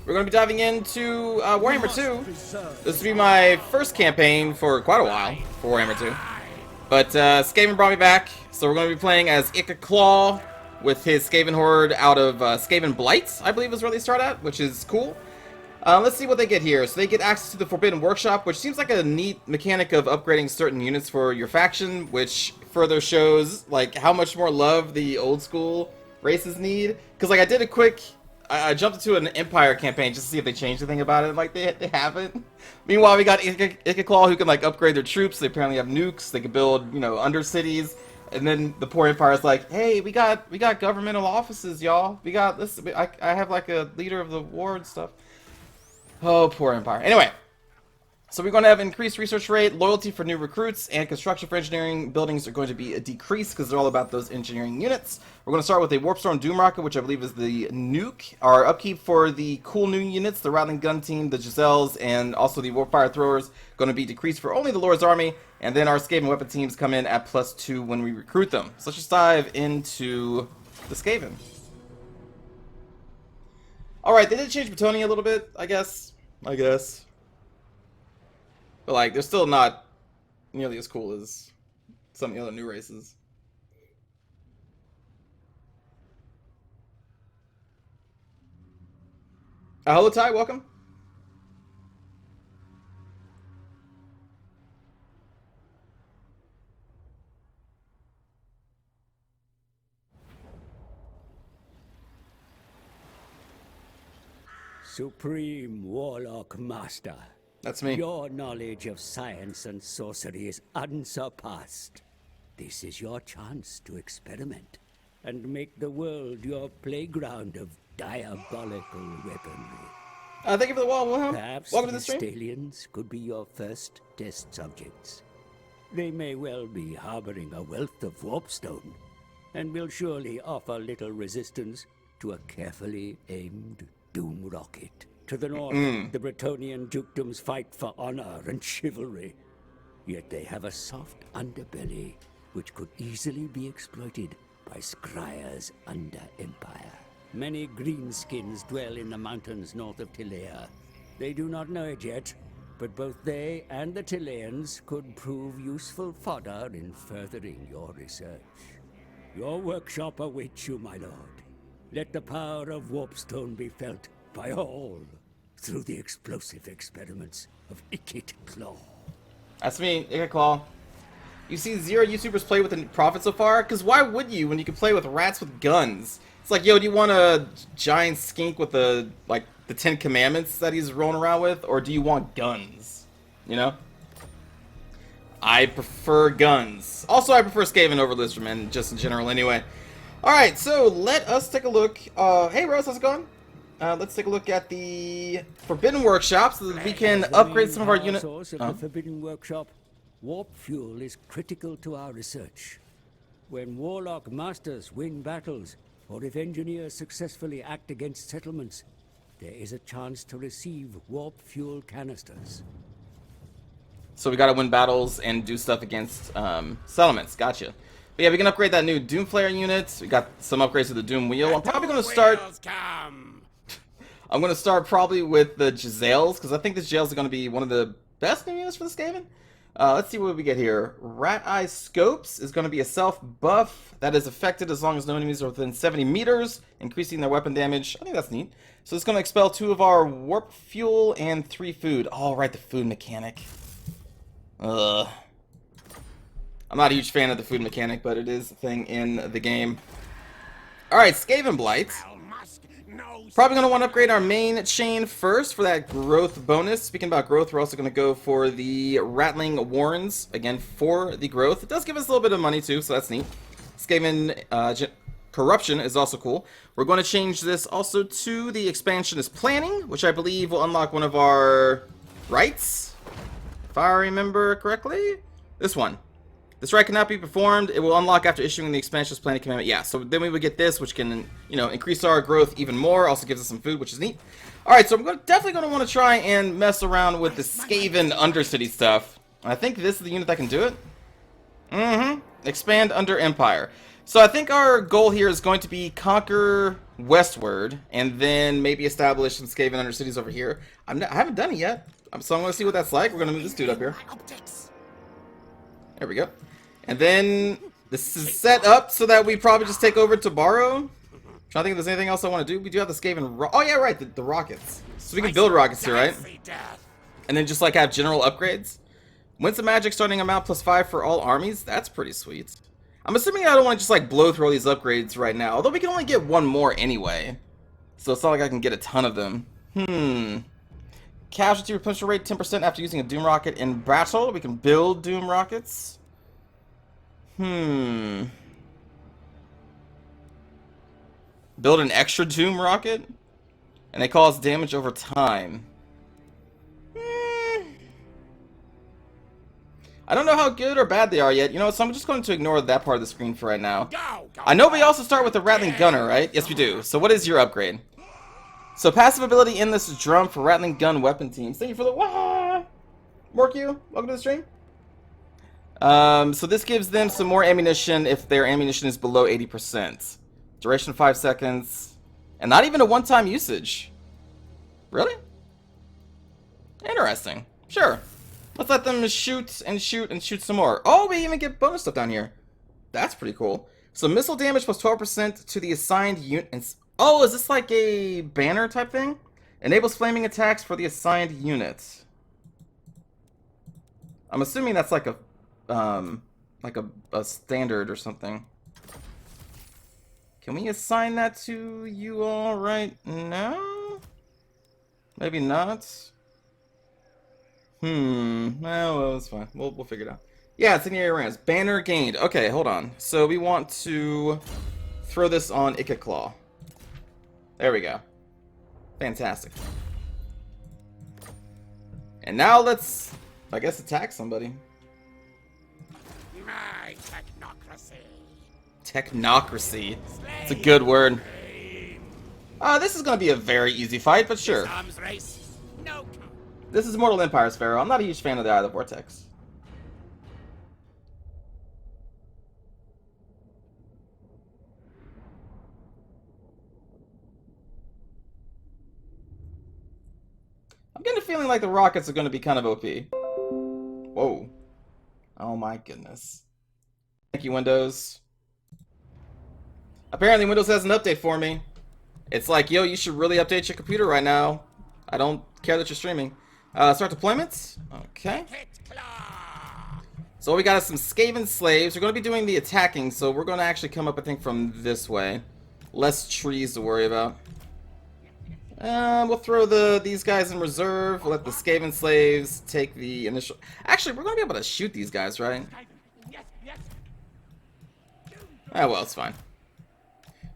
We're going to be diving into Warhammer 2. This will be my first campaign for quite a while for Warhammer 2. But Skaven brought me back, so we're going to be playing as Ikit with his Skaven horde out of Skaven Blight, I believe is where they start at, which is cool. Let's see what they get here. So they get access to the Forbidden Workshop, which seems like a neat mechanic of upgrading certain units for your faction, which further shows like how much more love the old school races need. Because like I did a quick, I jumped into an Empire campaign just to see if they changed anything about it. Like they haven't. Meanwhile, we got Ikit who can like upgrade their troops. They apparently have nukes. They can build, you know, undercities. And then the poor Empire's like, hey, we got governmental offices, y'all. We got this. I have like a leader of the war and stuff. Oh, poor Empire. Anyway, so we're going to have increased research rate, loyalty for new recruits, and construction for engineering buildings are going to be a decrease because they're all about those engineering units. We're going to start with a Warpstorm Doom Rocket, which I believe is the nuke. Our upkeep for the cool new units, the Rattling Gun Team, the Giselles, and also the Warpfire Throwers, going to be decreased for only the Lord's Army. And then our Skaven weapon teams come in at +2 when we recruit them. So let's just dive into the Skaven. Alright, they did change Bretonnia a little bit, I guess. But like, they're still not nearly as cool as some of the other new races. Hello, Ty, welcome. Supreme Warlock Master. That's me. Your knowledge of science and sorcery is unsurpassed. This is your chance to experiment and make the world your playground of diabolical weaponry. Thank you for the wall, Wilhelm. Perhaps Welcome to the these stream. stallions could be your first test subjects. They may well be harboring a wealth of warpstone, and will surely offer little resistance to a carefully aimed Doom Rocket. To the north, the Bretonnian dukedoms fight for honor and chivalry. Yet they have a soft underbelly, which could easily be exploited by scryers under Empire. Many greenskins dwell in the mountains north of Tilea. They do not know it yet, but both they and the Tileans could prove useful fodder in furthering your research. Your workshop awaits you, my lord. Let the power of Warpstone be felt by all through the explosive experiments of Ikit. That's me, Ikit. You see 0 YouTubers play with the Prophet so far? Because why would you when you can play with rats with guns? It's like, yo, do you want a giant skink with the, like, the 10 Commandments that he's rolling around with? Or do you want guns? You know? I prefer guns. Also, I prefer Skaven over Lizardmen, just in general anyway. Alright, so let us take a look. Hey Rose, how's it going? Let's take a look at the Forbidden Workshop so that we can upgrade some of our units. The Forbidden Workshop, warp fuel is critical to our research. When Warlock Masters win battles, or if engineers successfully act against settlements, there is a chance to receive warp fuel canisters. So we gotta win battles and do stuff against settlements. Gotcha. But yeah, we can upgrade that new Doom Flare unit. We got some upgrades to the Doom Wheel. I'm probably gonna start. I'm gonna start probably with the Giselles because I think the Giselles are gonna be one of the best new units for the Skaven. Let's see what we get here. Rat Eye Scopes is gonna be a self buff that is affected as long as no enemies are within 70 meters, increasing their weapon damage. I think that's neat. So it's gonna expel 2 of our warp fuel and 3 food. Oh, right, the food mechanic. I'm not a huge fan of the food mechanic, but it is a thing in the game. Alright, Skaven Blight. Probably going to want to upgrade our main chain first for that growth bonus. Speaking about growth, we're also going to go for the Rattling Warrens, again, for the growth. It does give us a little bit of money, too, so that's neat. Skaven Corruption is also cool. We're going to change this also to the Expansionist Planning, which I believe will unlock one of our rights, if I remember correctly. This one. This right cannot be performed. It will unlock after issuing the Expansionist Planning commandment. Yeah, so then we would get this, which can, you know, increase our growth even more. Also gives us some food, which is neat. Alright, so I'm definitely going to want to try and mess around with the Skaven Undercity stuff. I think this is the unit that can do it. Expand under Empire. So I think our goal here is going to be conquer westward, and then maybe establish some Skaven undercities over here. I haven't done it yet, so I'm going to see what that's like. We're going to move this dude up here. There we go. And then this is set up so that we probably just take over to borrow. Trying to think if there's anything else I want to do. We do have the Skaven. Oh yeah, right, the rockets. So we can build rockets here, right? And then just like have general upgrades. Winds of Magic starting amount +5 for all armies. That's pretty sweet. I'm assuming I don't want to just like blow through all these upgrades right now. Although we can only get one more anyway. So it's not like I can get a ton of them. Casualty replenishment rate 10% after using a Doom Rocket in battle. We can build Doom Rockets. Build an extra Doom Rocket, and they cause damage over time. I don't know how good or bad they are yet, you know, so I'm just going to ignore that part of the screen for right now. I know we also start with the Rattling Gunner, right? Yes, we do. So what is your upgrade? So passive ability in this drum for Rattling Gun weapon teams. Thank you for the Morq, welcome to the stream. So this gives them some more ammunition if their ammunition is below 80%. Duration 5 seconds. And not even a one-time usage. Really? Interesting. Sure. Let's let them shoot and shoot and shoot some more. Oh, we even get bonus stuff down here. That's pretty cool. So missile damage plus 12% to the assigned unit. Oh, is this like a banner type thing? Enables flaming attacks for the assigned unit. I'm assuming that's like a standard or something. Can we assign that to you all right now? Maybe not. Well, it's fine. We'll figure it out. Yeah, it's in the area rams. Banner gained. Okay, hold on. So we want to throw this on Ikit Claw. There we go. Fantastic. And now let's, I guess, attack somebody. My technocracy. Technocracy. It's a good word. This is going to be a very easy fight, but sure. This is Mortal Empire, Pharaoh. I'm not a huge fan of the Eye of the Vortex. I'm getting a feeling like the rockets are going to be kind of OP. Whoa. Oh my goodness. Thank you, Windows. Apparently Windows has an update for me. It's like, yo, you should really update your computer right now. I don't care that you're streaming. Start deployments. Okay. So we got some Skaven slaves. We're going to be doing the attacking, so we're going to actually come up, I think, from this way. Less trees to worry about. We'll throw these guys in reserve. We'll let the Skaven slaves take the initial... Actually, we're going to be able to shoot these guys, right? Ah, well, it's fine.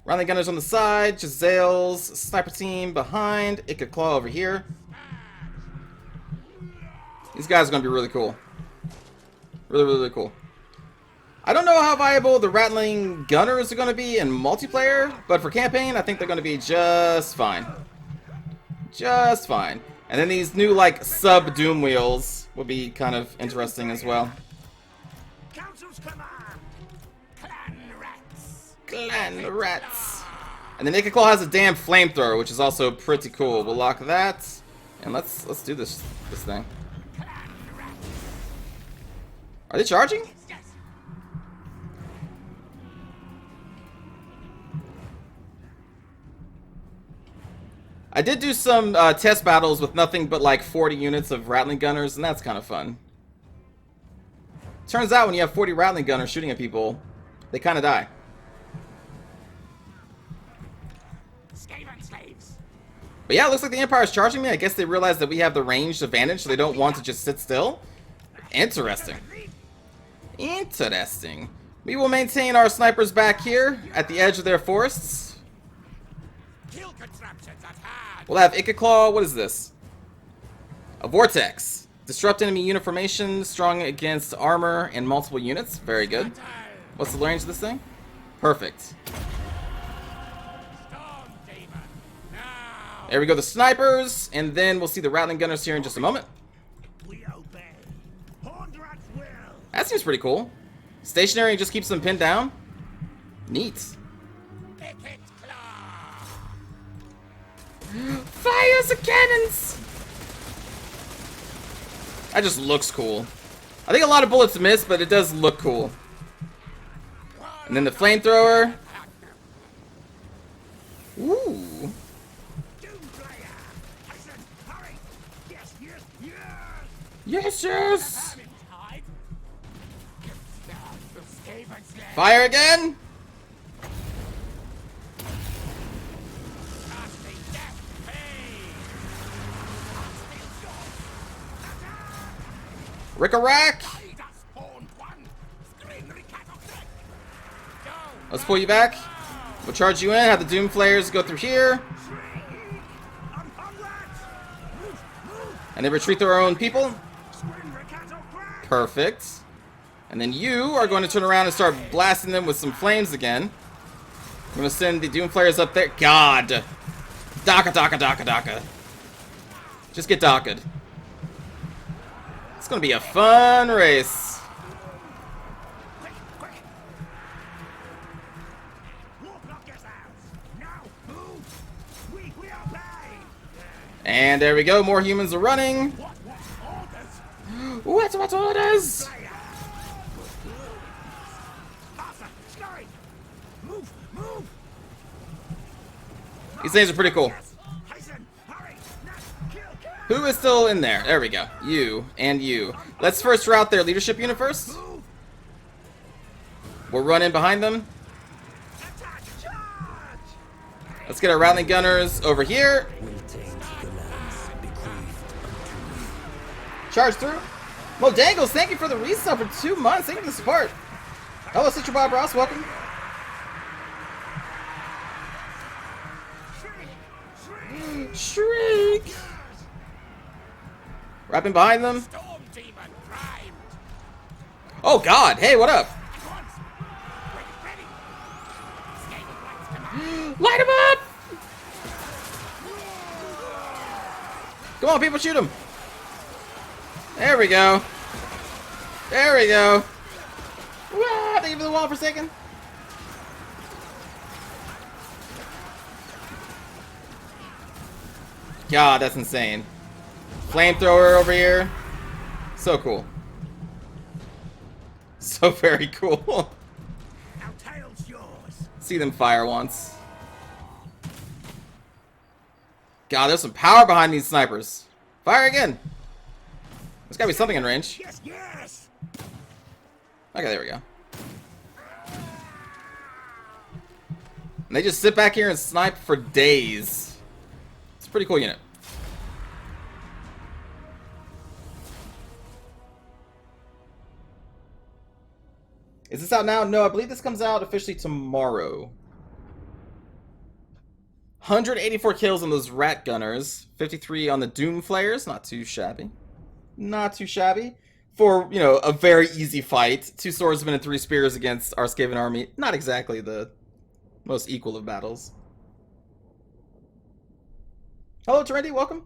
Rattling Gunners on the side. Gisele's sniper team behind. Ikit Claw over here. These guys are going to be really cool. Really, really, really cool. I don't know how viable the Rattling Gunners are going to be in multiplayer, but for campaign, I think they're going to be just fine. Just fine. And then these new, like, sub-Doom wheels will be kind of interesting as well. Council's command. Clan rats. Clan rats. And then Ikit Claw has a damn flamethrower, which is also pretty cool. We'll lock that. And let's do this thing. Are they charging? I did do some test battles with nothing but like 40 units of Rattling Gunners, and that's kind of fun. Turns out when you have 40 Rattling Gunners shooting at people, they kind of die. Skaven slaves. But yeah, it looks like the Empire's charging me. I guess they realize that we have the ranged advantage, so they don't want to just sit still. Interesting. Interesting. We will maintain our snipers back here at the edge of their forests. We'll have Ikit Claw. What is this? A vortex. Disrupt enemy unit formation, strong against armor and multiple units. Very good. What's the range of this thing? Perfect. There we go, the snipers, and then we'll see the Rattling Gunners here in just a moment. That seems pretty cool. Stationary just keeps them pinned down. Neat. Fire the cannons! That just looks cool. I think a lot of bullets miss, but it does look cool. And then the flamethrower. Ooh. Yes, yes! Fire again! Rick-a-rack! Let's pull you back. We'll charge you in, have the Doom Flayers go through here. And then retreat through our own people. Perfect. And then you are going to turn around and start blasting them with some flames again. I'm going to send the Doom Flayers up there. God! Daka, daka, daka, daka. Just get daka'd. It's going to be a fun race. And there we go, more humans are running. What orders? These things are pretty cool. Who is still in there? There we go. You and you. Let's first route their leadership unit first. We'll run in behind them. Let's get our rattling gunners over here. Charge through. Modangles, thank you for the resub for 2 months. Thank you for the support. Hello, Sister Bob Ross. Welcome. Shriek. Wrapping behind them. Oh, God. Hey, what up? Light him up! Come on, people, shoot him. There we go. There we go. Wah, thank you for the wall for a second. God, that's insane. Flamethrower over here. So cool. So very cool. See them fire once. God, there's some power behind these snipers. Fire again. There's gotta be something in range. Yes, yes. Okay, there we go. And they just sit back here and snipe for days. It's a pretty cool unit. Is this out now? No, I believe this comes out officially tomorrow. 184 kills on those rat gunners. 53 on the Doom Flayers. Not too shabby. Not too shabby. For, you know, a very easy fight. 2 swordsmen and 3 spears against our Skaven army. Not exactly the most equal of battles. Hello, Terendi. Welcome.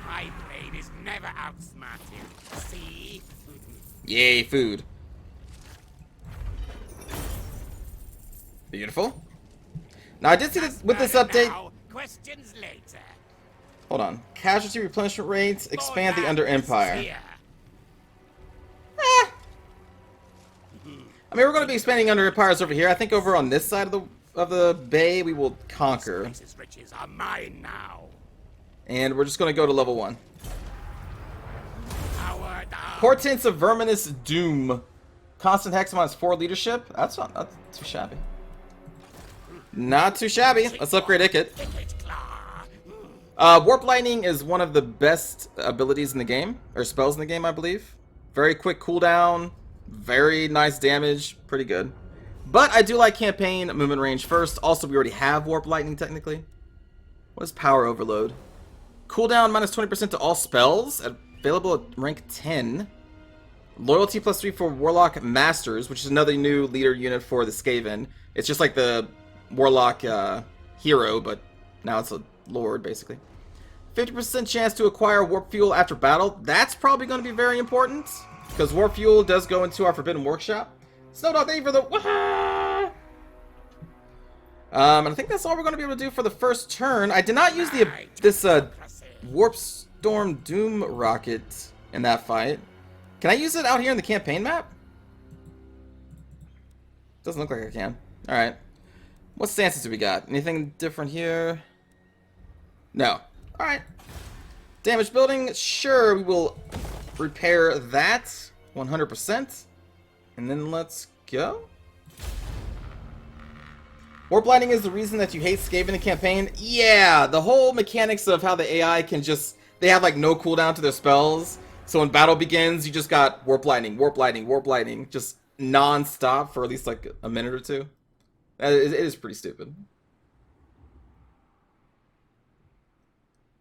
My blade is never outsmarted. See? Yay, food. Beautiful. Now, I did see this with this update. Now, questions later. Hold on. Casualty replenishment rates expand the Under Empire. I mean, we're going to be expanding Under Empires over here. I think over on this side of the bay, we will conquer. Space's riches are mine now. And we're just going to go to level 1. Power down. Portents of Verminous Doom. Constant Hex minus 4 leadership. That's not too shabby. Not too shabby. Let's upgrade Ikit. Ikit claw. Warp Lightning is one of the best abilities in the game, or spells in the game, I believe. Very quick cooldown, very nice damage, pretty good. But I do like campaign movement range first. Also, we already have Warp Lightning technically. What is Power Overload? Cooldown minus 20% to all spells, available at rank 10. Loyalty plus 3 for Warlock Masters, which is another new leader unit for the Skaven. It's just like the Warlock hero, but now it's a lord, basically. 50% chance to acquire Warp Fuel after battle. That's probably going to be very important, because Warp Fuel does go into our Forbidden Workshop. Snowdog, thank you for the... And I think that's all we're going to be able to do for the first turn. I did not use this Warp Storm Doom rocket in that fight. Can I use it out here in the campaign map? Doesn't look like I can. Alright. What stances do we got? Anything different here? No. Alright. Damaged building. Sure, we will repair that 100%. And then let's go. Warp lightning is the reason that you hate Skaven in campaign? Yeah, the whole mechanics of how the AI can just... They have like no cooldown to their spells. So when battle begins, you just got warp lightning, warp lightning, warp lightning. Just non-stop for at least like a minute or two. It is pretty stupid.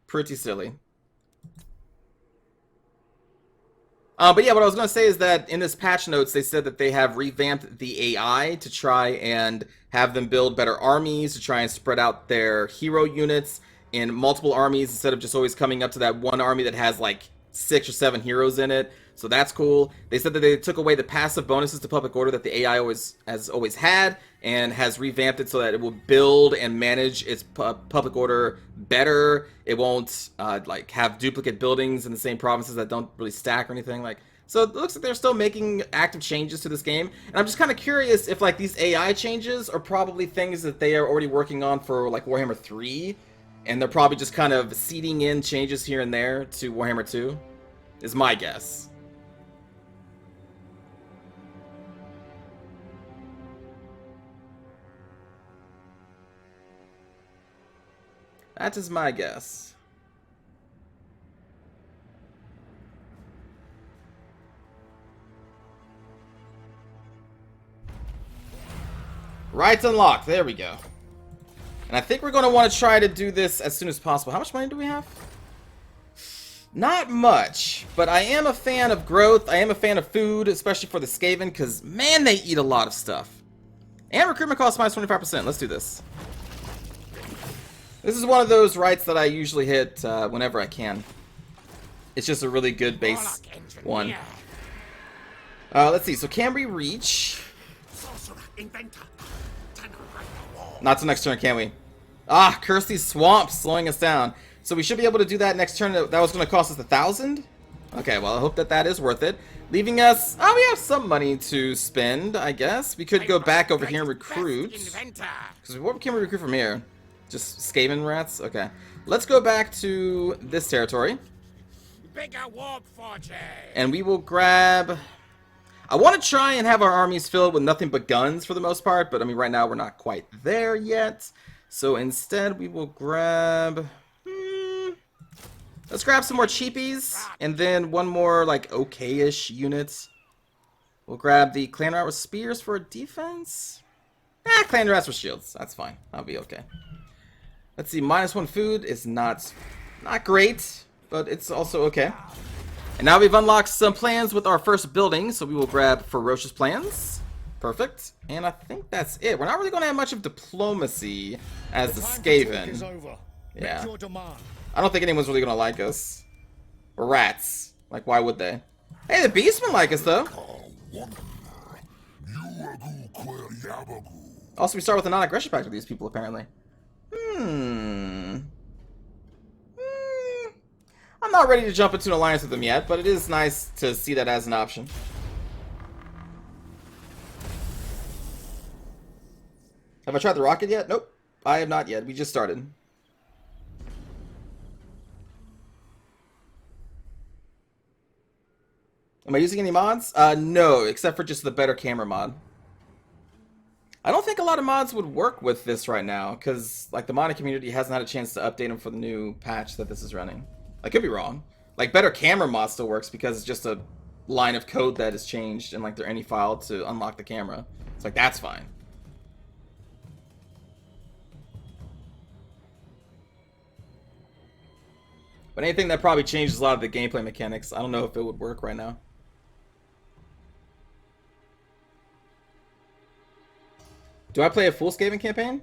Pretty silly. But yeah, what I was going to say is that in this patch notes, they said that they have revamped the AI to try and have them build better armies, to try and spread out their hero units in multiple armies instead of just always coming up to that one army that has like 6 or 7 heroes in it. So that's cool. They said that they took away the passive bonuses to public order that the AI has always had and has revamped it so that it will build and manage its public order better. It won't like have duplicate buildings in the same provinces that don't really stack or anything like. So it looks like they're still making active changes to this game, and I'm just kind of curious if like these AI changes are probably things that they are already working on for like Warhammer 3, and they're probably just kind of seeding in changes here and there to Warhammer 2. Is my guess. That is my guess. Rights unlocked. There we go. And I think we're going to want to try to do this as soon as possible. How much money do we have? Not much, but I am a fan of growth. I am a fan of food, especially for the Skaven, because, man, they eat a lot of stuff. And recruitment costs minus 25%. Let's do this. This is one of those rights that I usually hit whenever I can. It's just a really good base one. Let's see. So can we reach? Not till next turn, can we? Ah, curse these swamps, slowing us down. So we should be able to do that next turn. That was going to cost us 1,000. Okay, well, I hope that is worth it. Leaving us... Oh, we have some money to spend, I guess. We could go back over here and recruit. Because what can we recruit from here? Just Skaven rats? Okay. Let's go back to this territory. Bigger warp forges. And we will grab... I want to try and have our armies filled with nothing but guns for the most part, but I mean, right now we're not quite there yet. So instead, we will grab... Let's grab some more cheapies, and then one more, like, okay-ish unit. We'll grab the clan rat with spears for defense. Clan rats with shields. That's fine. That'll be okay. Let's see, -1 food is not great, but it's also okay. And now we've unlocked some plans with our first building, so we will grab ferocious plans. Perfect. And I think that's it. We're not really going to have much of diplomacy as the Skaven. Yeah. I don't think anyone's really going to like us. We're rats. Like, why would they? Hey, the beastmen like us, though. Also, we start with a non-aggression pact with these people, apparently. I'm not ready to jump into an alliance with them yet, but it is nice to see that as an option. Have I tried the rocket yet? Nope. I have not yet. We just started. Am I using any mods? No, except for just the better camera mod. I don't think a lot of mods would work with this right now, because like the modding community hasn't had a chance to update them for the new patch that this is running. I could be wrong. Like better camera mod still works because it's just a line of code that is changed in like their any file to unlock the camera. It's like that's fine. But anything that probably changes a lot of the gameplay mechanics, I don't know if it would work right now. Do I play a full Skaven campaign?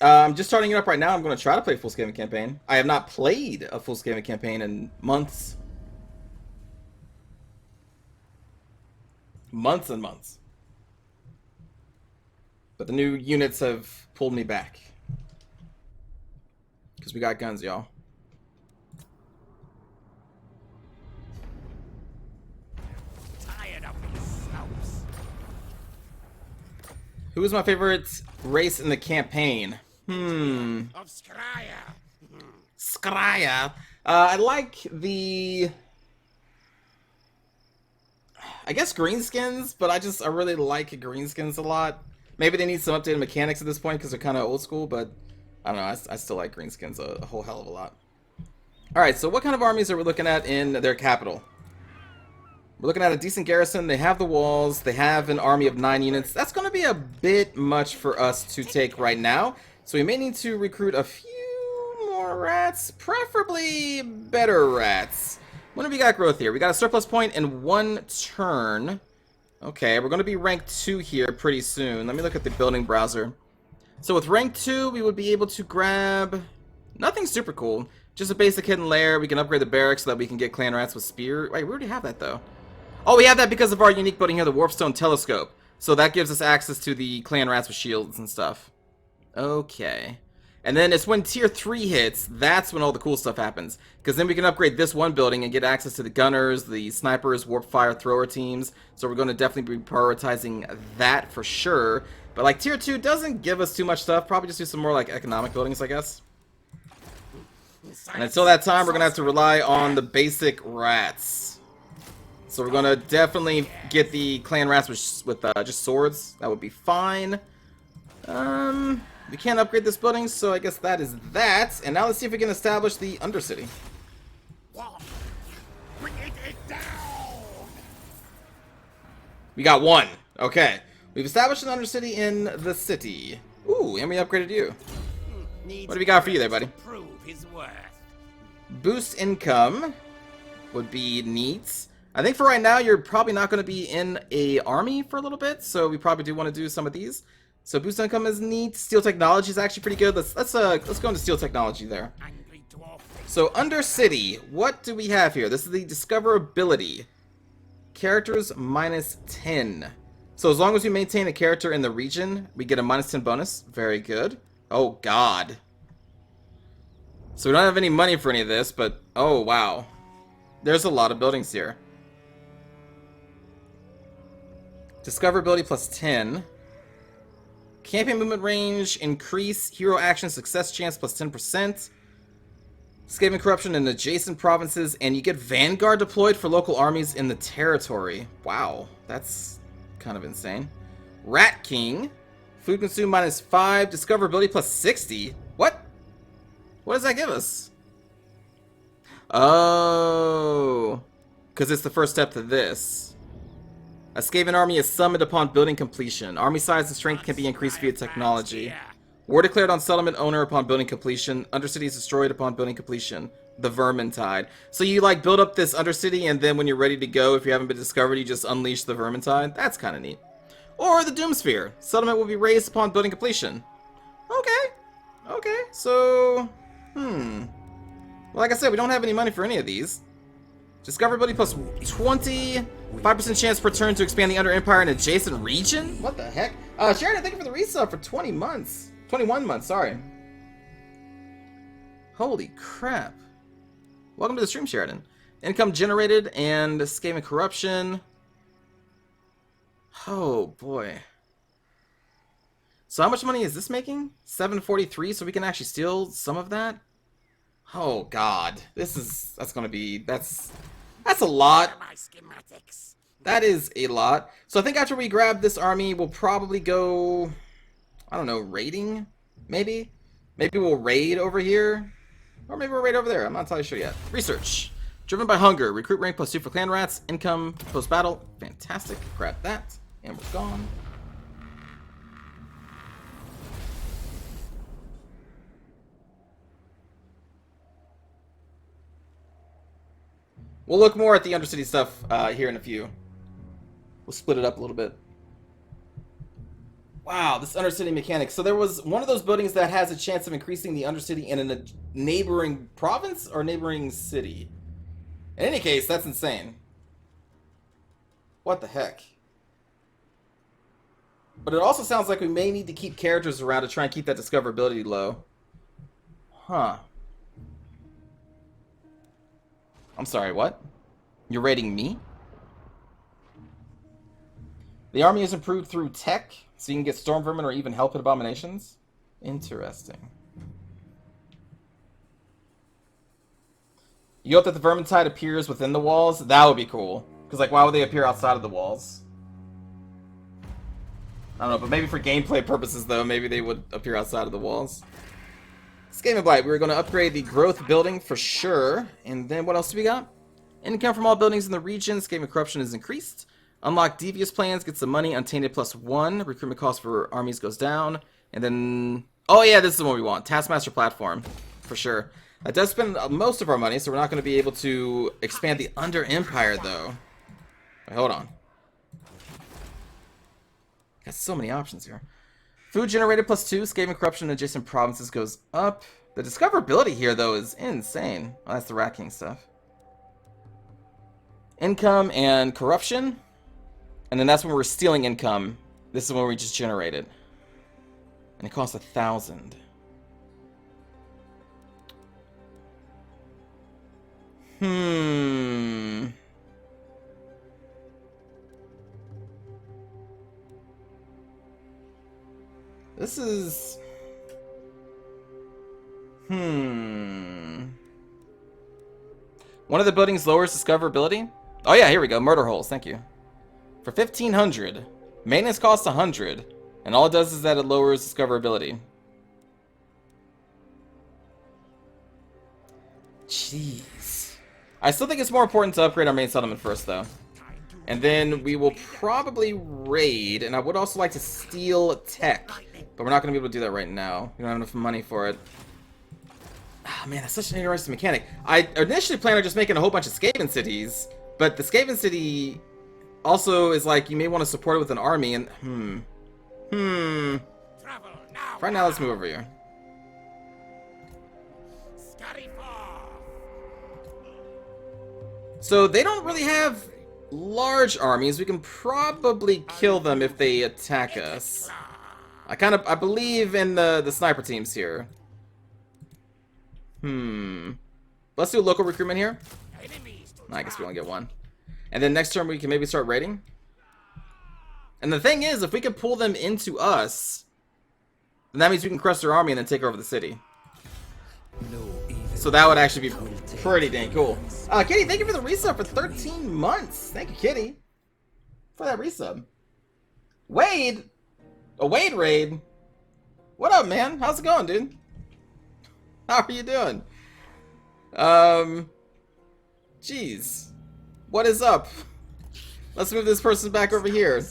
I'm just starting it up right now. I'm going to try to play a full Skaven campaign. I have not played a full Skaven campaign in months. Months and months. But the new units have pulled me back. Because we got guns, y'all. Tired of these slopes. Who is my favorite race in the campaign? Of Scrya. Skraya. I like the... I guess greenskins, but I really like greenskins a lot. Maybe they need some updated mechanics at this point because they're kind of old school, but I don't know. I still like greenskins a whole hell of a lot. Alright, so what kind of armies are we looking at in their capital? We're looking at a decent garrison. They have the walls. They have an army of 9 units. That's going to be a bit much for us to take right now. So we may need to recruit a few more rats. Preferably better rats. When have we got growth here? We got a surplus point in 1 turn. Okay, we're going to be rank 2 here pretty soon. Let me look at the building browser. So with rank 2, we would be able to grab nothing super cool. Just a basic hidden lair. We can upgrade the barracks so that we can get clan rats with spear. Wait, we already have that though. Oh, we have that because of our unique building here, the Warpstone Telescope. So that gives us access to the clan rats with shields and stuff. Okay. And then it's when tier 3 hits, that's when all the cool stuff happens. Because then we can upgrade this one building and get access to the gunners, the snipers, warp fire thrower teams. So we're going to definitely be prioritizing that for sure. But like tier 2 doesn't give us too much stuff. Probably just do some more like economic buildings, I guess. And until that time, we're going to have to rely on the basic rats. So we're going to definitely get the clan rats with just swords. That would be fine. We can't upgrade this building, so I guess that is that. And now let's see if we can establish the Undercity. Bring it down. We got 1. Okay. We've established an Undercity in the city. Ooh, and we upgraded you. What do we got for you there, buddy? Prove his worth. Boost income would be neat. I think for right now, you're probably not going to be in a army for a little bit, so we probably do want to do some of these. So boost income is neat. Steel technology is actually pretty good. Let's go into steel technology there. So Undercity, what do we have here? This is the discoverability. Characters -10. So as long as we maintain a character in the region, we get a -10 bonus. Very good. Oh god. So we don't have any money for any of this, but oh wow. There's a lot of buildings here. Discoverability +10. Campaign movement range, increase hero action success chance +10%. Skaven corruption in adjacent provinces, and you get Vanguard deployed for local armies in the territory. Wow, that's kind of insane. Rat King, food consumed -5, discoverability +60. What? What does that give us? Oh, because it's the first step to this. A Skaven army is summoned upon building completion. Army size and strength can be increased via technology. War declared on settlement owner upon building completion. Undercity is destroyed upon building completion. The Vermintide. So you like build up this Undercity, and then when you're ready to go, if you haven't been discovered, you just unleash the Vermintide. That's kind of neat. Or the Doomsphere. Settlement will be raised upon building completion. Okay. Okay. So, well, like I said, we don't have any money for any of these. Discoverability +20. 5% chance per turn to expand the Under Empire in adjacent region? What the heck? Sheridan, thank you for the resub for 20 months. 21 months, sorry. Holy crap. Welcome to the stream, Sheridan. Income generated and Skaven corruption. Oh, boy. So how much money is this making? 743, so we can actually steal some of that? Oh, God. That's gonna be... That's a lot. My schematics. That is a lot. So I think after we grab this army, we'll probably go... I don't know, raiding? Maybe? Maybe we'll raid over here? Or maybe we'll raid over there. I'm not entirely sure yet. Research. Driven by hunger. Recruit rank +2 for clan rats. Income post-battle. Fantastic. Grab that. And we're gone. We'll look more at the Undercity stuff here in a few. We'll split it up a little bit. Wow, this Undercity mechanic. So there was one of those buildings that has a chance of increasing the Undercity in a neighboring province or neighboring city. In any case, that's insane. What the heck? But it also sounds like we may need to keep characters around to try and keep that discoverability low. Huh. I'm sorry, what? You're rating me? The army is improved through tech, so you can get storm vermin or even help at abominations? Interesting. You hope that the vermintide appears within the walls? That would be cool. Because, like, why would they appear outside of the walls? I don't know, but maybe for gameplay purposes, though, maybe they would appear outside of the walls. Skaven Blight, we're going to upgrade the growth building for sure. And then what else do we got? Income from all buildings in the region. Skaven corruption is increased. Unlock devious plans, get some money. Untainted +1. Recruitment cost for armies goes down. And then... oh yeah, this is the one we want. Taskmaster platform. For sure. That does spend most of our money, so we're not going to be able to expand the Under Empire, though. Wait, hold on. Got so many options here. Food generated +2. Skaven corruption in adjacent provinces goes up. The discoverability here, though, is insane. Oh, that's the Rat King stuff. Income and corruption. And then that's when we're stealing income. This is when we just generate it. And it costs 1,000. This is... One of the buildings lowers discoverability? Oh yeah, here we go. Murder holes, thank you. For 1,500. Maintenance costs 100. And all it does is that it lowers discoverability. Jeez. I still think it's more important to upgrade our main settlement first, though. And then we will probably raid, and I would also like to steal tech. But we're not going to be able to do that right now. We don't have enough money for it. Oh, man, that's such an interesting mechanic. I initially planned on just making a whole bunch of Skaven cities, but the Skaven city also is like, you may want to support it with an army, and... Right now, let's move over here. So they don't really have large armies. We can probably kill them if they attack us. I believe in the sniper teams here. Let's do local recruitment here. I guess we only get one. And then next turn we can maybe start raiding. And the thing is, if we could pull them into us, then that means we can crush their army and then take over the city. So that would actually be pretty dang cool. Kitty, thank you for the resub for 13 months. Thank you, Kitty, for that resub. Wade! A Wade raid? What up, man? How's it going, dude? How are you doing? Jeez. What is up? Let's move this person back over here.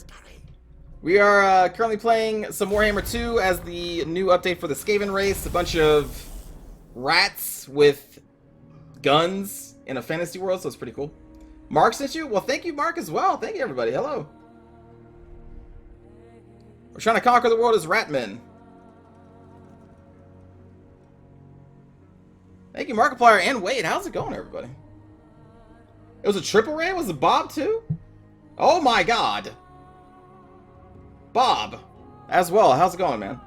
We are currently playing some Warhammer 2 as the new update for the Skaven race. A bunch of rats with guns in a fantasy world, so it's pretty cool. Mark sent you? Well, thank you, Mark, as well. Thank you, everybody. Hello. We're trying to conquer the world as Ratmen. Thank you, Markiplier and Wade. How's it going, everybody? It was a triple raid? Was it Bob, too? Oh, my God. Bob, as well. How's it going, man?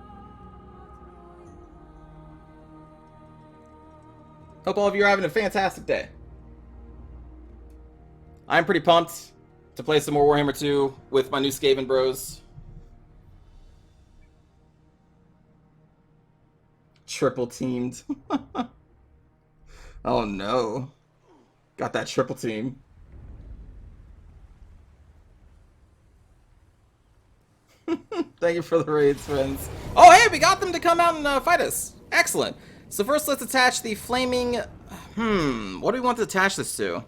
Hope all of you are having a fantastic day. I'm pretty pumped to play some more Warhammer 2 with my new Skaven bros. Triple teamed. Oh no. Got that triple team. Thank you for the raids, friends. Oh hey, we got them to come out and fight us. Excellent. So first let's attach the flaming... what do we want to attach this to?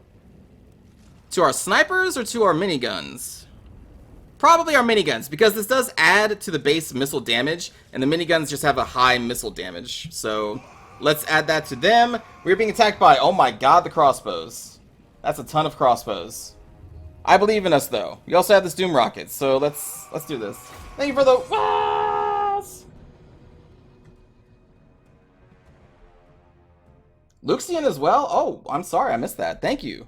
To our snipers or to our miniguns? Probably our miniguns, because this does add to the base missile damage, and the miniguns just have a high missile damage. So let's add that to them. We're being attacked by, oh my god, the crossbows. That's a ton of crossbows. I believe in us, though. We also have this Doom Rocket, so let's do this. Thank you for the... Walls! Luxian as well? Oh, I'm sorry, I missed that. Thank you.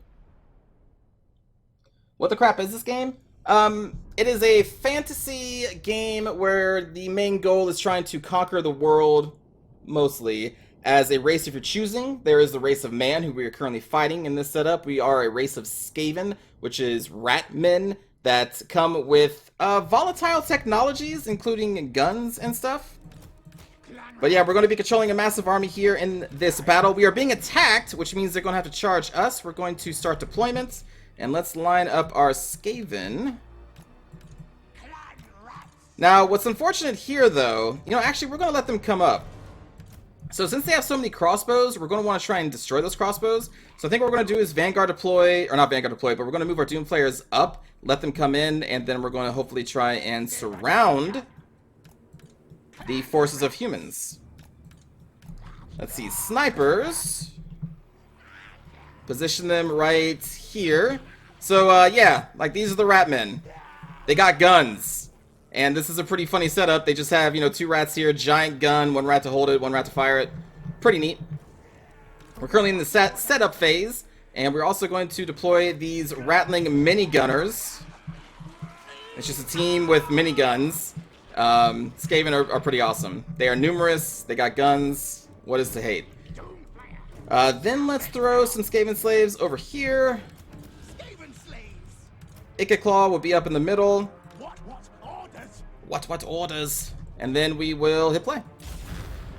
What the crap is this game? It is a fantasy game where the main goal is trying to conquer the world, mostly, as a race of your choosing. There is the race of man, who we are currently fighting in this setup. We are a race of Skaven, which is rat men that come with volatile technologies, including guns and stuff. But yeah, we're going to be controlling a massive army here in this battle. We are being attacked, which means they're going to have to charge us. We're going to start deployments. And let's line up our Skaven. Now, what's unfortunate here, though, actually, we're going to let them come up. So since they have so many crossbows, we're going to want to try and destroy those crossbows. So I think what we're going to do is Vanguard deploy, or not Vanguard deploy, but we're going to move our Doom players up, let them come in, and then we're going to hopefully try and surround the forces of humans. Let's see, snipers. Position them right here. So, yeah, like these are the rat men. They got guns. And this is a pretty funny setup. They just have, 2 rats here, giant gun, 1 rat to hold it, 1 rat to fire it. Pretty neat. We're currently in the setup phase, and we're also going to deploy these rattling mini gunners. It's just a team with miniguns. Skaven are pretty awesome. They are numerous, they got guns. What is to hate? Then let's throw some Skaven slaves over here. Ikit Claw will be up in the middle. What orders? And then we will hit play.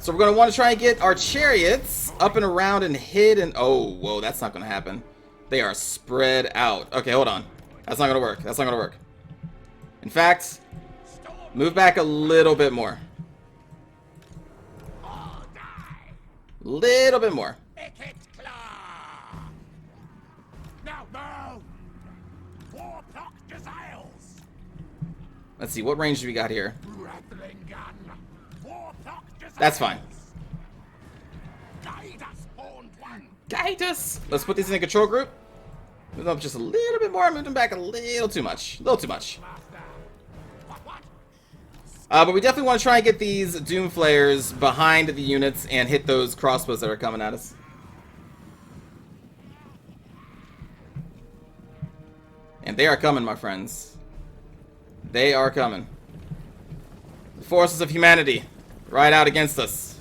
So we're going to want to try and get our chariots up and around and hid and... Oh, whoa, that's not going to happen. They are spread out. Okay, hold on. That's not going to work. That's not going to work. In fact, move back a little bit more. Little bit more. Let's see, what range do we got here? That's fine. Guide us! Let's put these in a control group. Move them up just a little bit more. Move them back a little too much. A little too much. But we definitely want to try and get these Doom Flayers behind the units and hit those crossbows that are coming at us. And they are coming, my friends. They are coming. The forces of humanity, right out against us.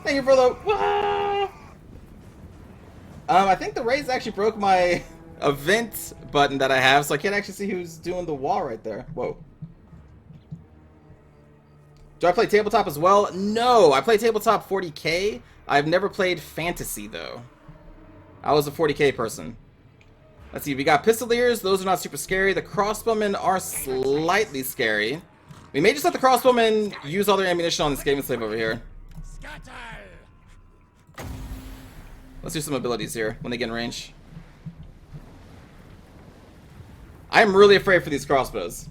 Thank you for the... I think the raise actually broke my event button that I have, so I can't actually see who's doing the wall right there. Whoa. Do I play tabletop as well? No, I play tabletop 40k. I've never played fantasy, though. I was a 40k person. Let's see, we got pistoliers. Those are not super scary. The crossbowmen are slightly scary. We may just let the crossbowmen use all their ammunition on this Skaven slave over here. Let's do some abilities here when they get in range. I'm really afraid for these crossbows.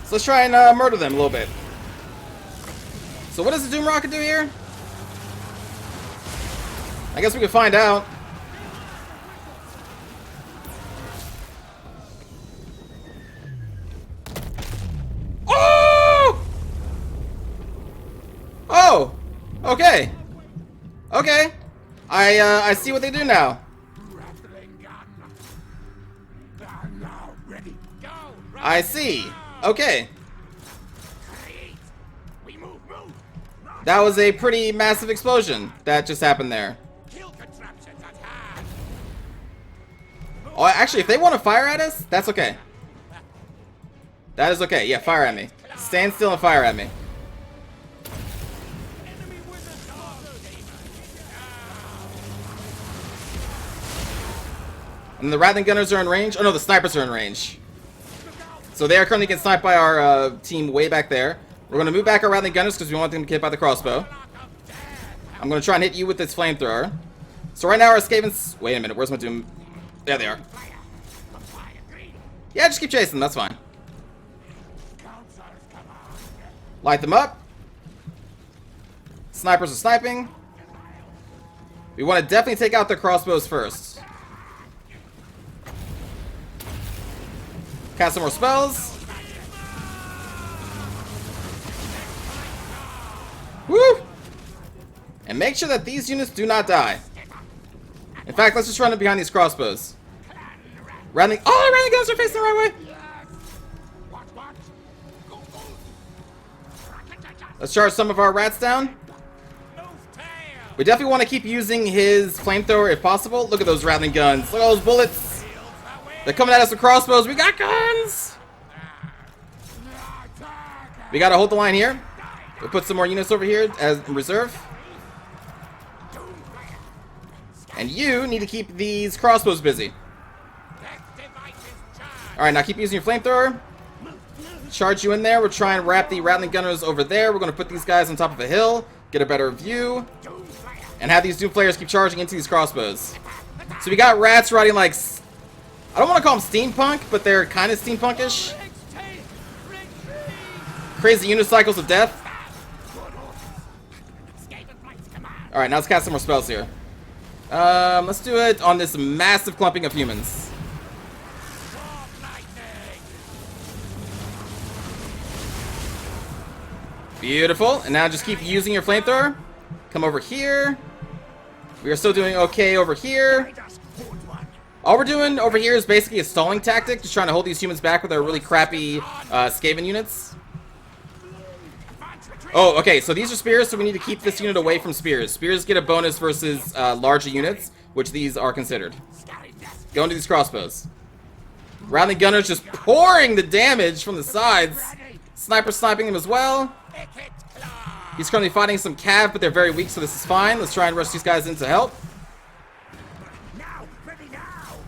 So let's try and murder them a little bit. So what does the Doom Rocket do here? I guess we can find out. Oh! Oh! Okay. Okay. I see what they do now. I see. Okay. That was a pretty massive explosion that just happened there. Oh, actually, if they want to fire at us, that's okay. That is okay. Yeah, fire at me. Stand still and fire at me. And the Rattling Gunners are in range. Oh no, the snipers are in range. So they are currently getting sniped by our team way back there. We're going to move back our Rattling Gunners because we want them to get hit by the crossbow. I'm going to try and hit you with this flamethrower. So right now our Skavens... Wait a minute, where's my Doom? There they are. Yeah, just keep chasing them, that's fine. Light them up. Snipers are sniping. We want to definitely take out their crossbows first. Cast some more spells. Woo! And make sure that these units do not die. In fact, let's just run it behind these crossbows. Rattling. Oh, the rattling guns are facing the right way. Let's charge some of our rats down. We definitely want to keep using his flamethrower if possible. Look at those rattling guns. Look at those bullets. They're coming at us with crossbows. We got guns. We gotta hold the line here. We'll put some more units over here as reserve. And you need to keep these crossbows busy. Alright, now keep using your flamethrower. Charge you in there. We'll try and wrap the rattling gunners over there. We're going to put these guys on top of a hill. Get a better view. And have these Doomflayers keep charging into these crossbows. So we got rats riding like... I don't want to call them steampunk, but they're kind of steampunkish. Crazy unicycles of death. Alright, now let's cast some more spells here. Let's do it on this massive clumping of humans. Beautiful. And now just keep using your flamethrower. Come over here. We are still doing okay over here. All we're doing over here is basically a stalling tactic, just trying to hold these humans back with our really crappy Skaven units. Oh, okay, so these are spears, so we need to keep this unit away from spears. Spears get a bonus versus larger units, which these are considered. Go into these crossbows. Rattling gunners just pouring the damage from the sides. Sniper sniping them as well. He's currently fighting some cav, but they're very weak, so this is fine. Let's try and rush these guys in to help.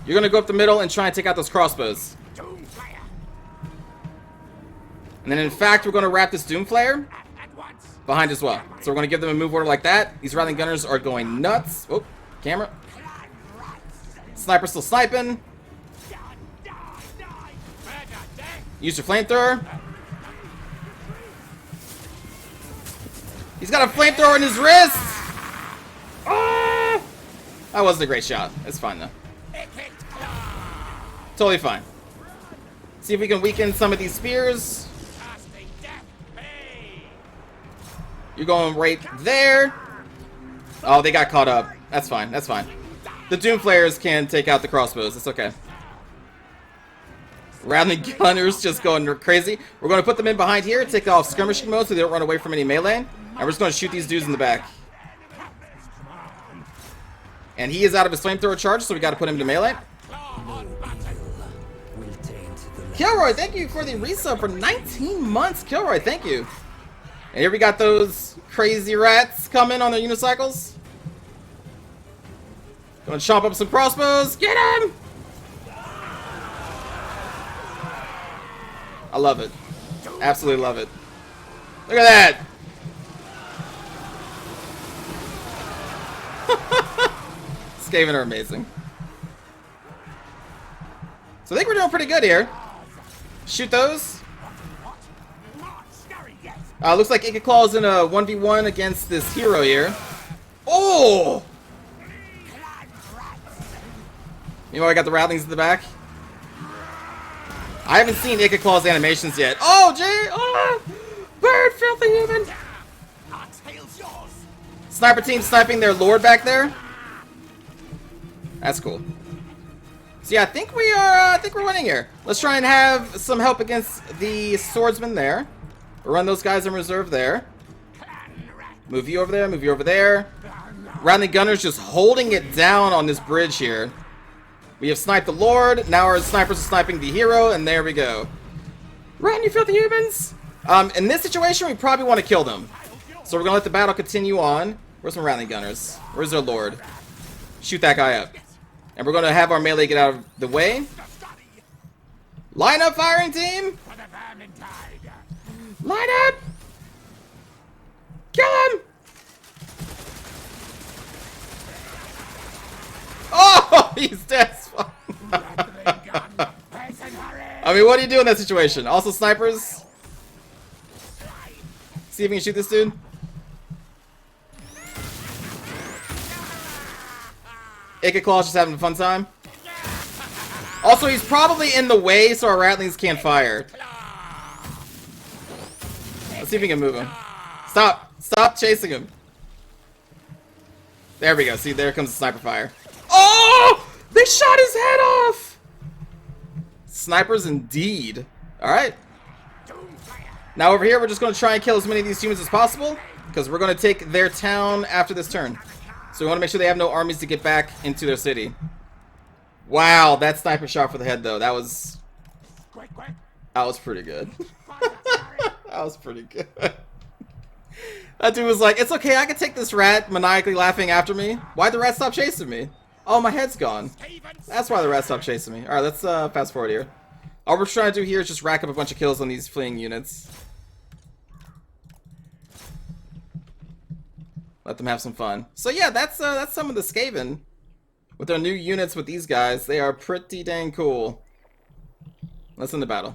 You're going to go up the middle and try and take out those crossbows. And then, in fact, we're going to wrap this Doomflayer behind as well. So we're going to give them a move order like that. These rattling gunners are going nuts. Oh, camera. Sniper still sniping. Use your flamethrower. He's got a flamethrower in his wrist! Ah! That wasn't a great shot. It's fine, though. Totally fine. See if we can weaken some of these spears. You're going right there. Oh, they got caught up. That's fine. That's fine. The Doomflayers can take out the crossbows. It's okay. Rattling gunners just going crazy. We're going to put them in behind here, take off skirmishing mode so they don't run away from any melee. And we're just going to shoot these dudes in the back. And he is out of his flamethrower charge, so we got to put him to melee. Kilroy, thank you for the resub for 19 months. Kilroy, thank you. And here we got those crazy rats coming on their unicycles. Gonna chomp up some crossbows. Get him! I love it. Absolutely love it. Look at that! Skaven are amazing. So I think we're doing pretty good here. Shoot those. Looks like Ikit Claw's in a 1v1 against this hero here. Oh! You know, I got the rattlings in the back. I haven't seen Ikit Claw's animations yet. Oh, Jay! Oh! Bird, filthy human! Sniper team sniping their lord back there. That's cool. So yeah, I think we're winning here. Let's try and have some help against the swordsman there. We'll run those guys in reserve there. Move you over there, move you over there. Rattling gunners just holding it down on this bridge here. We have sniped the lord, now our snipers are sniping the hero, and there we go. Run, you filthy humans! In this situation, we probably want to kill them. So we're gonna let the battle continue on. Where's some rattling gunners? Where's their lord? Shoot that guy up. And we're gonna have our melee get out of the way. Line up, firing team! Line up! Kill him! Oh, he's dead. I mean, what do you do in that situation? Also snipers. See if we can shoot this dude. Ikit Claw's just having a fun time. Also, he's probably in the way, so our rattlings can't fire. Let's see if we can move him. Stop! Stop chasing him. There we go. See, there comes the sniper fire. Oh! They shot his head off! Snipers indeed. Alright. Now over here, we're just going to try and kill as many of these humans as possible, because we're going to take their town after this turn. So we want to make sure they have no armies to get back into their city. Wow, that sniper shot for the head, though. That was pretty good. That was pretty good. That dude was like, it's okay, I can take this rat maniacally laughing after me. Why'd the rat stop chasing me? Oh, my head's gone. That's why the rat stopped chasing me. Alright, let's fast forward here. All we're trying to do here is just rack up a bunch of kills on these fleeing units. Let them have some fun. So yeah, that's some of the Skaven. With their new units with these guys, they are pretty dang cool. Let's end the battle.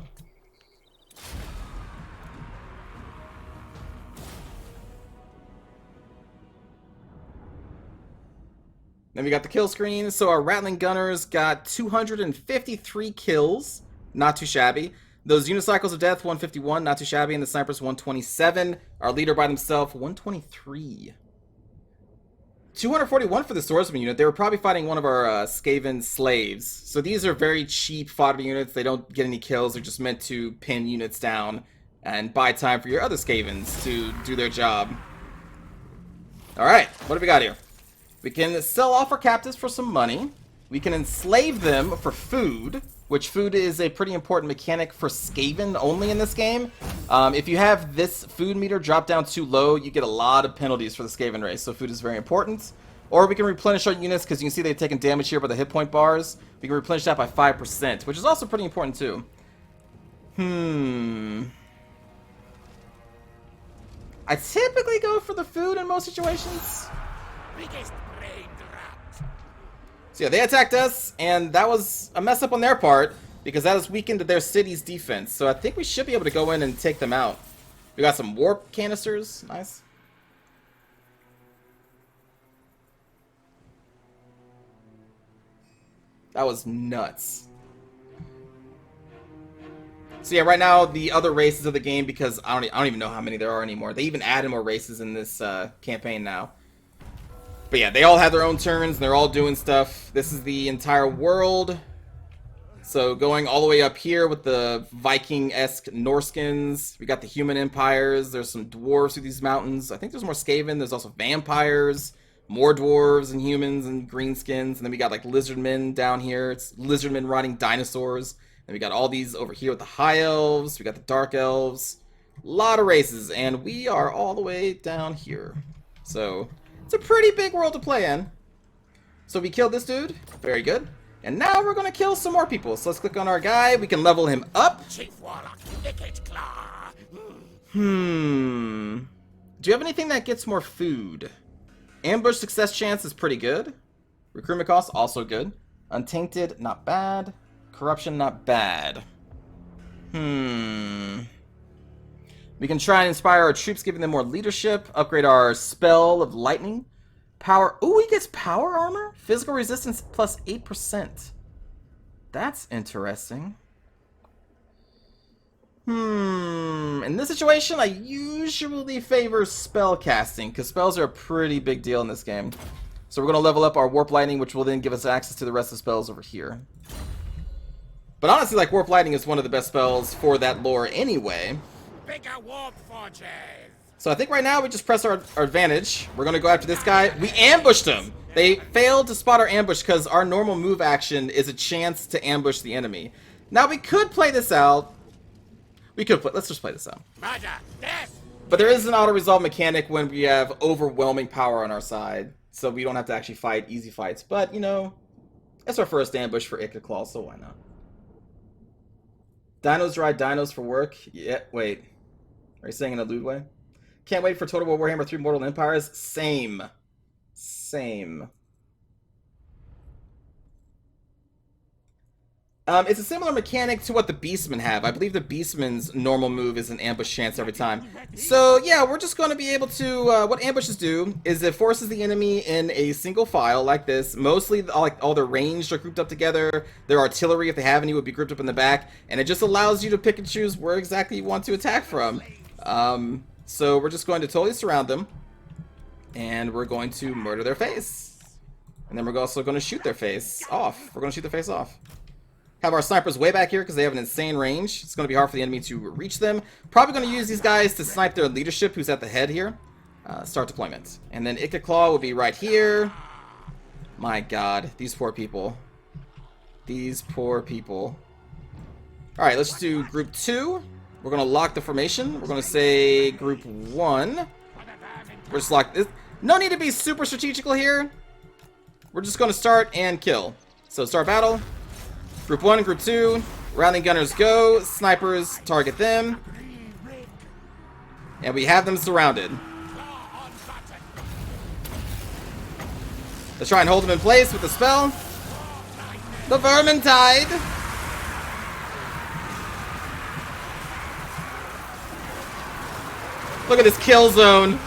Then we got the kill screen. So our Rattling Gunners got 253 kills. Not too shabby. Those Unicycles of Death, 151. Not too shabby. And the Snipers, 127. Our leader by themselves, 123. 241 for the Swordsman unit. They were probably fighting one of our Skaven slaves. So these are very cheap fodder units. They don't get any kills. They're just meant to pin units down and buy time for your other Skavens to do their job. Alright, what do we got here? We can sell off our captives for some money. We can enslave them for food, which food is a pretty important mechanic for Skaven only in this game. If you have this food meter drop down too low, you get a lot of penalties for the Skaven race, so food is very important. Or we can replenish our units, because you can see they've taken damage here by the hit point bars. We can replenish that by 5%, which is also pretty important too. I typically go for the food in most situations. So yeah, they attacked us, and that was a mess up on their part, because that has weakened their city's defense. So I think we should be able to go in and take them out. We got some warp canisters. Nice. That was nuts. So yeah, right now, the other races of the game, because I don't even know how many there are anymore. They even added more races in this campaign now. But yeah, they all have their own turns, and they're all doing stuff. This is the entire world. So going all the way up here with the Viking-esque Norskins. We got the human empires. There's some dwarves through these mountains. I think there's more Skaven. There's also vampires, more dwarves and humans and greenskins. And then we got like lizardmen down here. It's lizardmen riding dinosaurs. And we got all these over here with the high elves. We got the dark elves. A lot of races. And we are all the way down here. So it's a pretty big world to play in. So we killed this dude. Very good. And now we're going to kill some more people. So let's click on our guy. We can level him up. Chief Warlock, Ikit Claw. Do you have anything that gets more food? Ambush success chance is pretty good. Recruitment cost, also good. Untainted, not bad. Corruption, not bad. We can try and inspire our troops, giving them more leadership. Upgrade our spell of lightning. Power. Ooh, he gets power armor? Physical resistance plus 8%. That's interesting. In this situation, I usually favor spell casting, because spells are a pretty big deal in this game. So we're going to level up our Warp Lightning, which will then give us access to the rest of the spells over here. But honestly, like, Warp Lightning is one of the best spells for that lore anyway. Bigger warp forges. So I think right now we just press our advantage. We're going to go after this guy. We ambushed him. They failed to spot our ambush because our normal move action is a chance to ambush the enemy. Now we could play this out. Let's just play this out. Murder, death. But there is an auto-resolve mechanic when we have overwhelming power on our side. So we don't have to actually fight easy fights. But, you know, that's our first ambush for Ikit Claw, so why not? Dinos ride dinos for work? Yeah, wait. Are you saying in a lewd way? Can't wait for Total War Warhammer 3 Mortal Empires? Same. It's a similar mechanic to what the Beastmen have. I believe the Beastmen's normal move is an ambush chance every time. So, yeah, we're just going to be able to... what ambushes do is it forces the enemy in a single file like this. Mostly, all their ranged are grouped up together. Their artillery, if they have any, would be grouped up in the back. And it just allows you to pick and choose where exactly you want to attack from. So we're just going to totally surround them. And we're going to murder their face. And then we're also going to shoot their face off. We're going to shoot their face off. Have our snipers way back here because they have an insane range. It's going to be hard for the enemy to reach them. Probably going to use these guys to snipe their leadership who's at the head here. Start deployment. And then Ikit Claw will be right here. My god, these poor people. These poor people. Alright, let's do group 2. We're going to lock the formation. We're going to say group 1. We're just locked. No need to be super strategical here. We're just going to start and kill. So start battle. Group 1, group 2. Rallying gunners go. Snipers target them. And we have them surrounded. Let's try and hold them in place with the spell. The Vermintide. Look at this kill zone.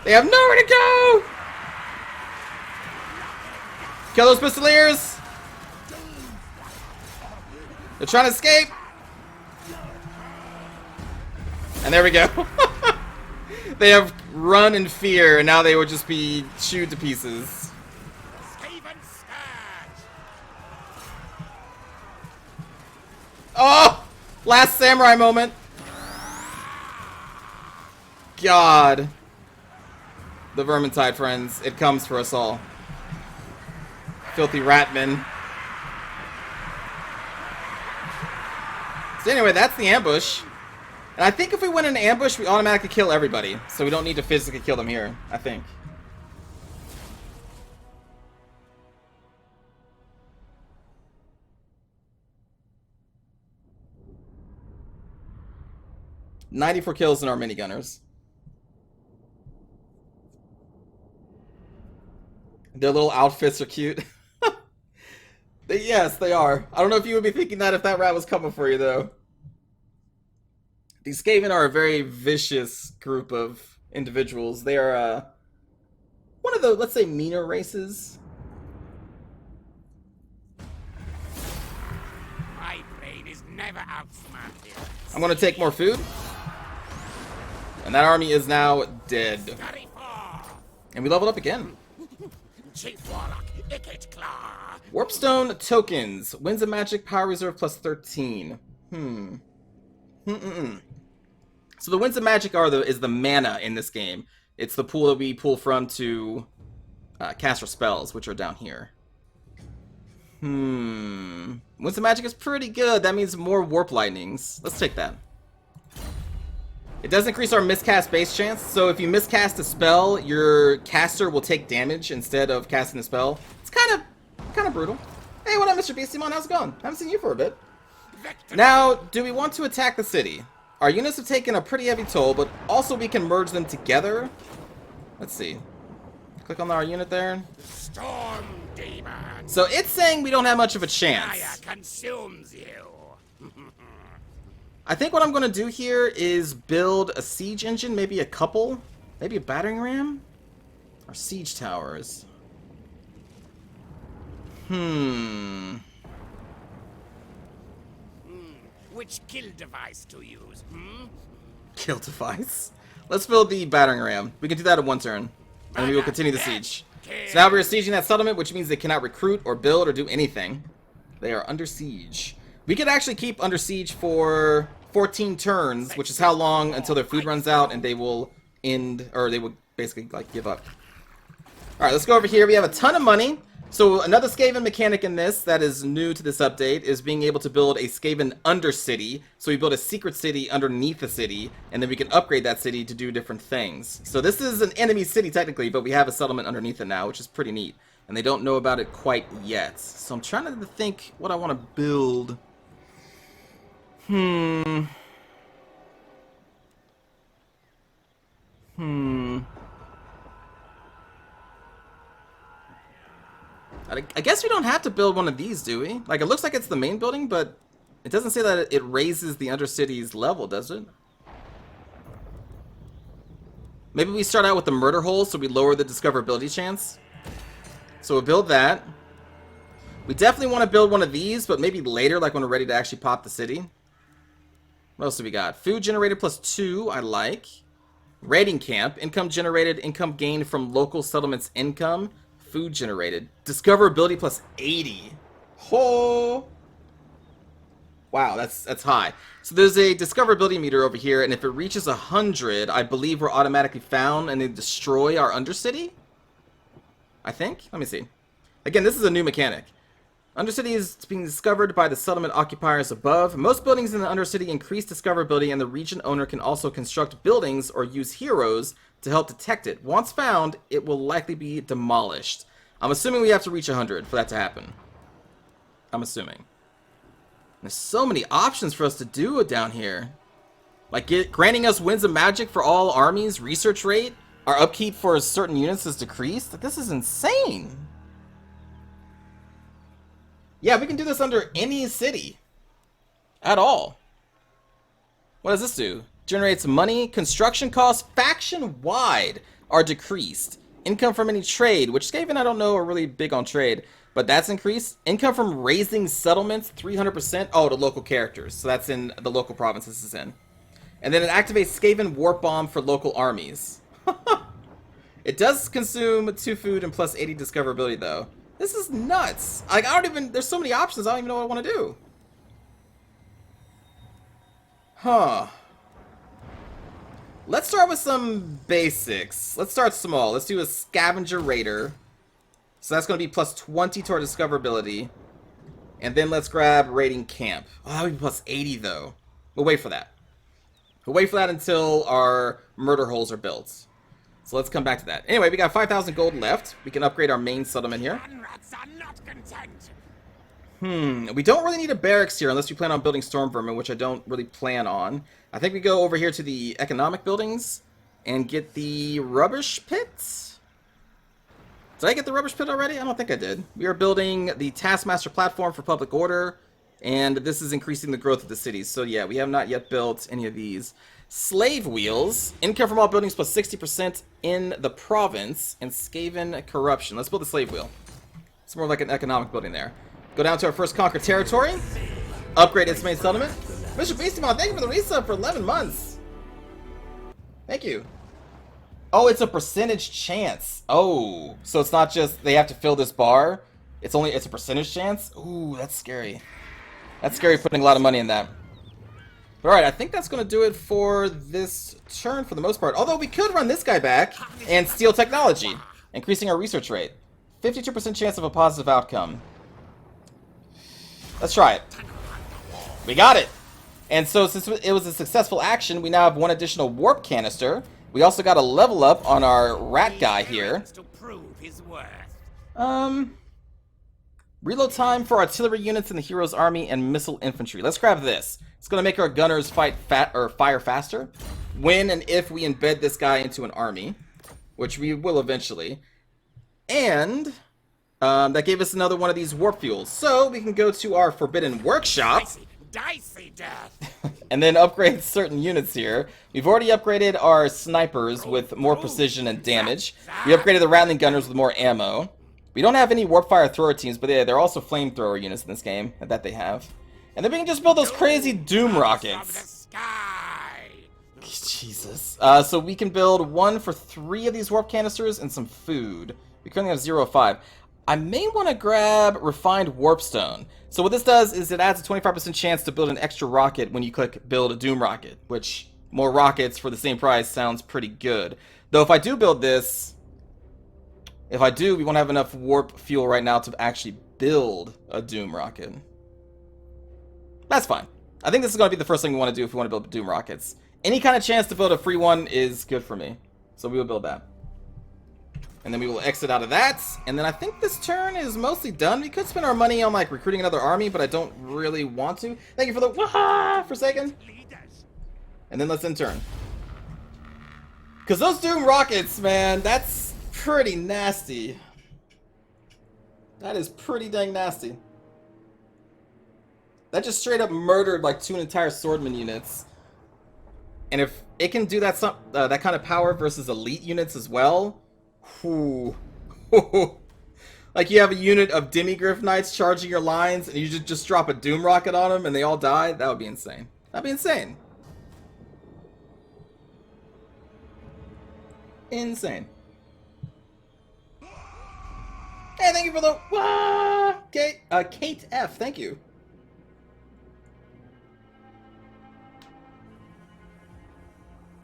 They have nowhere to go. Kill those pistoliers. They're trying to escape. And there we go. They have run in fear, and now they would just be chewed to pieces. Oh! Last samurai moment. God. The Vermintide, friends. It comes for us all. Filthy ratmen. So anyway, that's the ambush. And I think if we win an ambush, we automatically kill everybody. So we don't need to physically kill them here, I think. "94 kills in our minigunners." Their little outfits are cute. Yes, they are. I don't know if you would be thinking that if that rat was coming for you, though. These Skaven are a very vicious group of individuals. They are one of the, let's say, meaner races. My brain is never outsmarted. I'm going to take more food. And that army is now dead. And we leveled up again. Chief Warlock, Ikit Claw. Warpstone tokens. Winds of Magic, Power Reserve plus 13. So the Winds of Magic is the mana in this game. It's the pool that we pull from to cast our spells, which are down here. Winds of Magic is pretty good. That means more Warp Lightnings. Let's take that. It does increase our miscast base chance, so if you miscast a spell, your caster will take damage instead of casting the spell. It's kind of brutal. Hey, what up, Mr. Beastimon? How's it going? Haven't seen you for a bit. Now, do we want to attack the city? Our units have taken a pretty heavy toll, but also we can merge them together. Let's see. Click on our unit there. Storm Demon. So it's saying we don't have much of a Fire chance. consumes you. I think what I'm going to do here is build a siege engine, maybe a couple, maybe a battering ram, or siege towers. Which kill device to use? Kill device. Let's build the battering ram. We can do that in one turn, and we will continue the siege. So now we're sieging that settlement, which means they cannot recruit or build or do anything. They are under siege. We could actually keep under siege for 14 turns, which is how long until their food runs out and they will end, or they will basically like give up. Alright, let's go over here. We have a ton of money. So another Skaven mechanic in this that is new to this update is being able to build a Skaven undercity. So we build a secret city underneath the city, and then we can upgrade that city to do different things. So this is an enemy city technically, but we have a settlement underneath it now, which is pretty neat. And they don't know about it quite yet. So I'm trying to think what I want to build. I guess we don't have to build one of these, do we? Like, it looks like it's the main building, but it doesn't say that it raises the Undercity's level, does it? Maybe we start out with the murder hole, so we lower the discoverability chance. So we'll build that. We definitely want to build one of these, but maybe later, like when we're ready to actually pop the city. What else do we got? Food generated +2, I like. Raiding camp. Income generated, income gained from local settlements income. Food generated. Discoverability +80. Oh! Wow, that's high. So there's a discoverability meter over here, and if it reaches 100, I believe we're automatically found and they destroy our Undercity? I think? Let me see. Again, this is a new mechanic. Undercity is being discovered by the settlement occupiers above. Most buildings in the Undercity increase discoverability, and the region owner can also construct buildings or use heroes to help detect it. Once found, it will likely be demolished. I'm assuming we have to reach 100 for that to happen. I'm assuming. There's so many options for us to do down here. Like granting us winds of magic for all armies, research rate, our upkeep for certain units is decreased. Like, this is insane. Yeah, we can do this under any city. At all. What does this do? Generates money. Construction costs faction-wide are decreased. Income from any trade, which Skaven I don't know are really big on trade, but that's increased. Income from raising settlements, 300%. Oh, to local characters. So that's in the local province this is in. And then it activates Skaven Warp Bomb for local armies. It does consume 2 food and +80 discoverability, though. This is nuts. Like, I don't even... There's so many options, I don't even know what I want to do. Huh. Let's start with some basics. Let's start small. Let's do a Scavenger Raider. So that's going to be +20 to our discoverability. And then let's grab Raiding Camp. Oh, that would be +80, though. We'll wait for that. We'll wait for that until our murder holes are built. So let's come back to that. Anyway, we got 5,000 gold left. We can upgrade our main settlement here. We don't really need a barracks here unless we plan on building storm vermin, which I don't really plan on. I think we go over here to the economic buildings and get the rubbish pits. Did I get the rubbish pit already? I don't think I did. We are building the Taskmaster platform for public order, and this is increasing the growth of the cities. So yeah, we have not yet built any of these. Slave wheels. Income from all buildings +60% in the province, and Skaven corruption. Let's build the slave wheel. It's more like an economic building there. Go down to our first conquered territory. Upgrade its main settlement. Mr. Beastimon, thank you for the resub for 11 months. Thank you. Oh, it's a percentage chance. Oh, so it's not just they have to fill this bar. It's a percentage chance. Ooh, that's scary. That's scary putting a lot of money in that. But alright, I think that's going to do it for this turn for the most part. Although we could run this guy back and steal technology, increasing our research rate. 52% chance of a positive outcome. Let's try it. We got it! And so since it was a successful action, we now have 1 additional warp canister. We also got a level up on our rat guy here. Reload time for artillery units in the hero's army and missile infantry. Let's grab this. It's going to make our gunners fire faster when and if we embed this guy into an army, which we will eventually. And that gave us another one of these warp fuels. So we can go to our forbidden workshop Dicey death. and then upgrade certain units here. We've already upgraded our snipers with more precision and damage. We upgraded the rattling gunners with more ammo. We don't have any warp fire thrower teams, but yeah, they're also flamethrower units in this game that they have. And then we can just build those crazy doom rockets. Jesus. So we can build 1 for 3 of these warp canisters and some food. We currently have 0 of 5. I may want to grab refined warpstone. So what this does is it adds a 25% chance to build an extra rocket when you click build a doom rocket, which more rockets for the same price sounds pretty good. Though if I do build this, we won't have enough warp fuel right now to actually build a doom rocket. That's fine. I think this is going to be the first thing we want to do if we want to build doom rockets. Any kind of chance to build a free one is good for me. So we will build that. And then we will exit out of that. And then I think this turn is mostly done. We could spend our money on like recruiting another army, but I don't really want to. Thank you for the Forsaken. And then let's end turn. Because those doom rockets, man, that's pretty nasty. That is pretty dang nasty. That just straight up murdered like 2 entire swordman units. And if it can do that that kind of power versus elite units as well, whew. Like you have a unit of demigriff knights charging your lines and you just drop a doom rocket on them and they all die, that would be insane. That'd be insane. Insane. Hey, thank you for the Kate F. Thank you.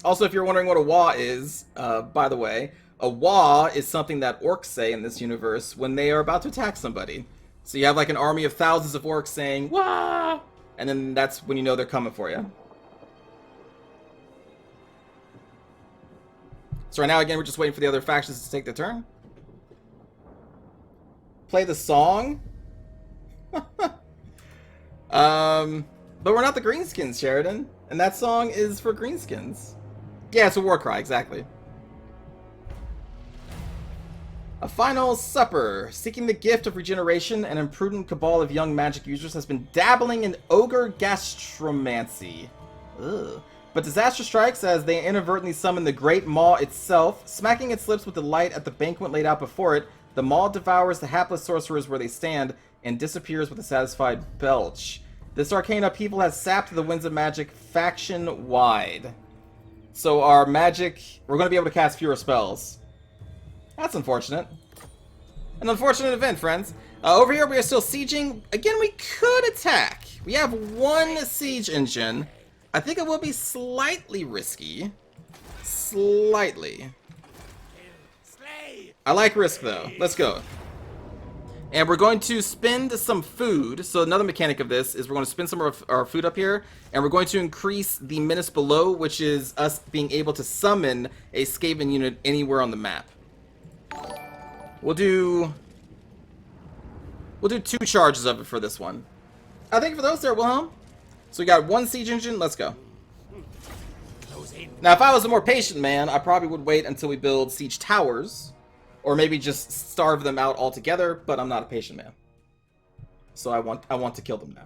Also, if you're wondering what a wah is, by the way, a wah is something that orcs say in this universe when they are about to attack somebody. So you have like an army of thousands of orcs saying wah, and then that's when you know they're coming for you. So right now, again, we're just waiting for the other factions to take their turn. Play the song. But we're not the Greenskins, Sheridan, and that song is for Greenskins. Yeah, it's a war cry, exactly. A final supper. Seeking the gift of regeneration, an imprudent cabal of young magic users has been dabbling in ogre gastromancy. Ugh. But disaster strikes as they inadvertently summon the Great Maw itself. Smacking its lips with delight at the banquet laid out before it, the Maw devours the hapless sorcerers where they stand and disappears with a satisfied belch. This arcane upheaval has sapped the winds of magic faction-wide. So our magic, we're going to be able to cast fewer spells. That's unfortunate. An unfortunate event, friends. Over here we are still sieging. Again, we could attack. We have one siege engine. I think it will be slightly risky. Slightly. I like risk though. Let's go. And we're going to spend some food. So another mechanic of this is we're going to spend some of our food up here. And we're going to increase the menace below, which is us being able to summon a Skaven unit anywhere on the map. We'll do 2 charges of it for this one. Thank you for those there, Wilhelm. So we got 1 siege engine. Let's go. Now, if I was a more patient man, I probably would wait until we build siege towers. Or maybe just starve them out altogether, but I'm not a patient man. So I want to kill them now.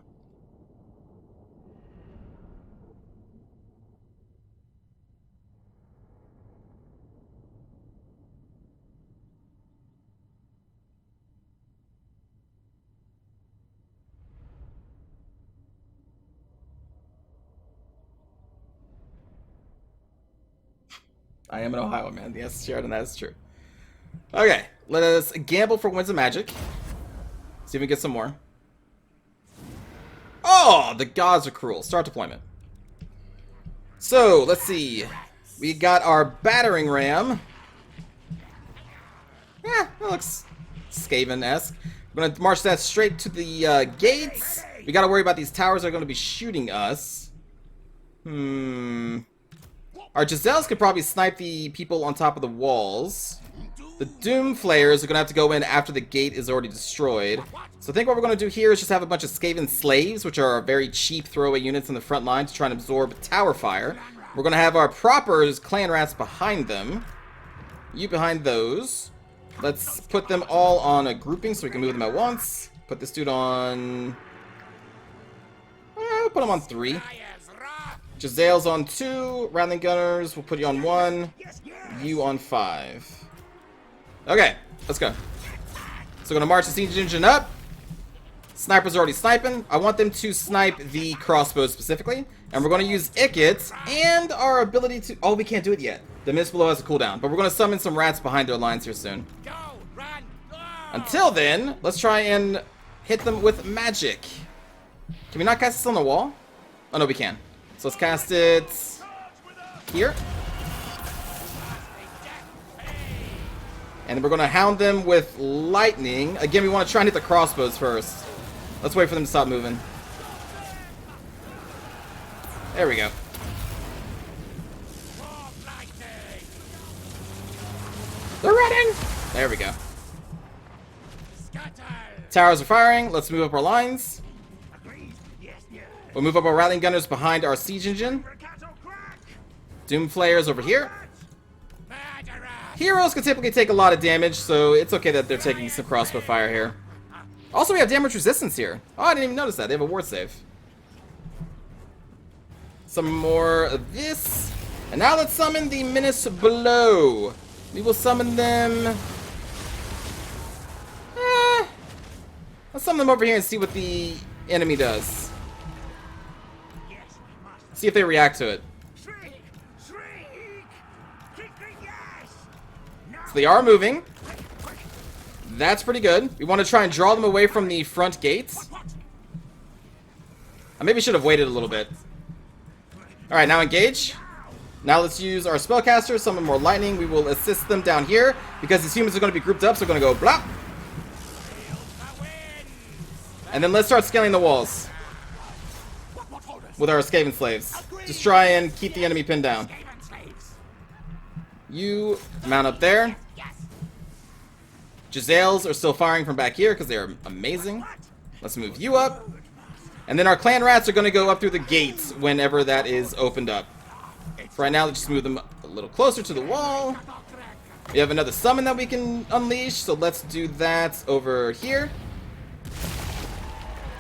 I am an Ohio man. Yes, Sheridan, that is true. Okay, let us gamble for Winds of Magic. See if we get some more. Oh, the gods are cruel. Start deployment. So, let's see. We got our battering ram. Yeah, that looks Skaven-esque. We're going to march that straight to the gates. We got to worry about these towers that are going to be shooting us. Our Giselles could probably snipe the people on top of the walls. The Doom Flayers are going to have to go in after the gate is already destroyed. So I think what we're going to do here is just have a bunch of Skaven Slaves, which are very cheap throwaway units in the front line to try and absorb tower fire. We're going to have our propers clan rats behind them. You behind those. Let's put them all on a grouping so we can move them at once. Put this dude on... we'll put him on 3. Giselles on 2. Rattling Gunners, we'll put you on 1. You on 5. Okay, let's go. So we're gonna march the siege engine up. Snipers are already sniping. I want them to snipe the crossbows specifically. And we're gonna use Ikit and our ability to... Oh, we can't do it yet. The mist below has a cooldown. But we're gonna summon some rats behind their lines here soon. Go, run, go! Until then, let's try and hit them with magic. Can we not cast this on the wall? Oh, no, we can. So let's cast it here. And we're going to hound them with lightning. Again, we want to try and hit the crossbows first. Let's wait for them to stop moving. There we go. They're running! There we go. Towers are firing. Let's move up our lines. We'll move up our Rattling Gunners behind our siege engine. Doom Flayers over here. Heroes can typically take a lot of damage, so it's okay that they're taking some crossbow fire here. Also, we have damage resistance here. Oh, I didn't even notice that. They have a ward save. Some more of this. And now let's summon the Menace below. We will summon them... let's summon them over here and see what the enemy does. See if they react to it. So they are moving. That's pretty good. We want to try and draw them away from the front gates. I maybe should have waited a little bit. Alright, now engage. Now let's use our spellcaster, summon more lightning. We will assist them down here because these humans are going to be grouped up, so we're going to go blah. And then let's start scaling the walls with our Skaven slaves. Just try and keep the enemy pinned down. You mount up there. Giselles are still firing from back here because they're amazing. Let's move you up. And then our clan rats are going to go up through the gates whenever that is opened up. For right now, let's just move them a little closer to the wall. We have another summon that we can unleash, so let's do that over here.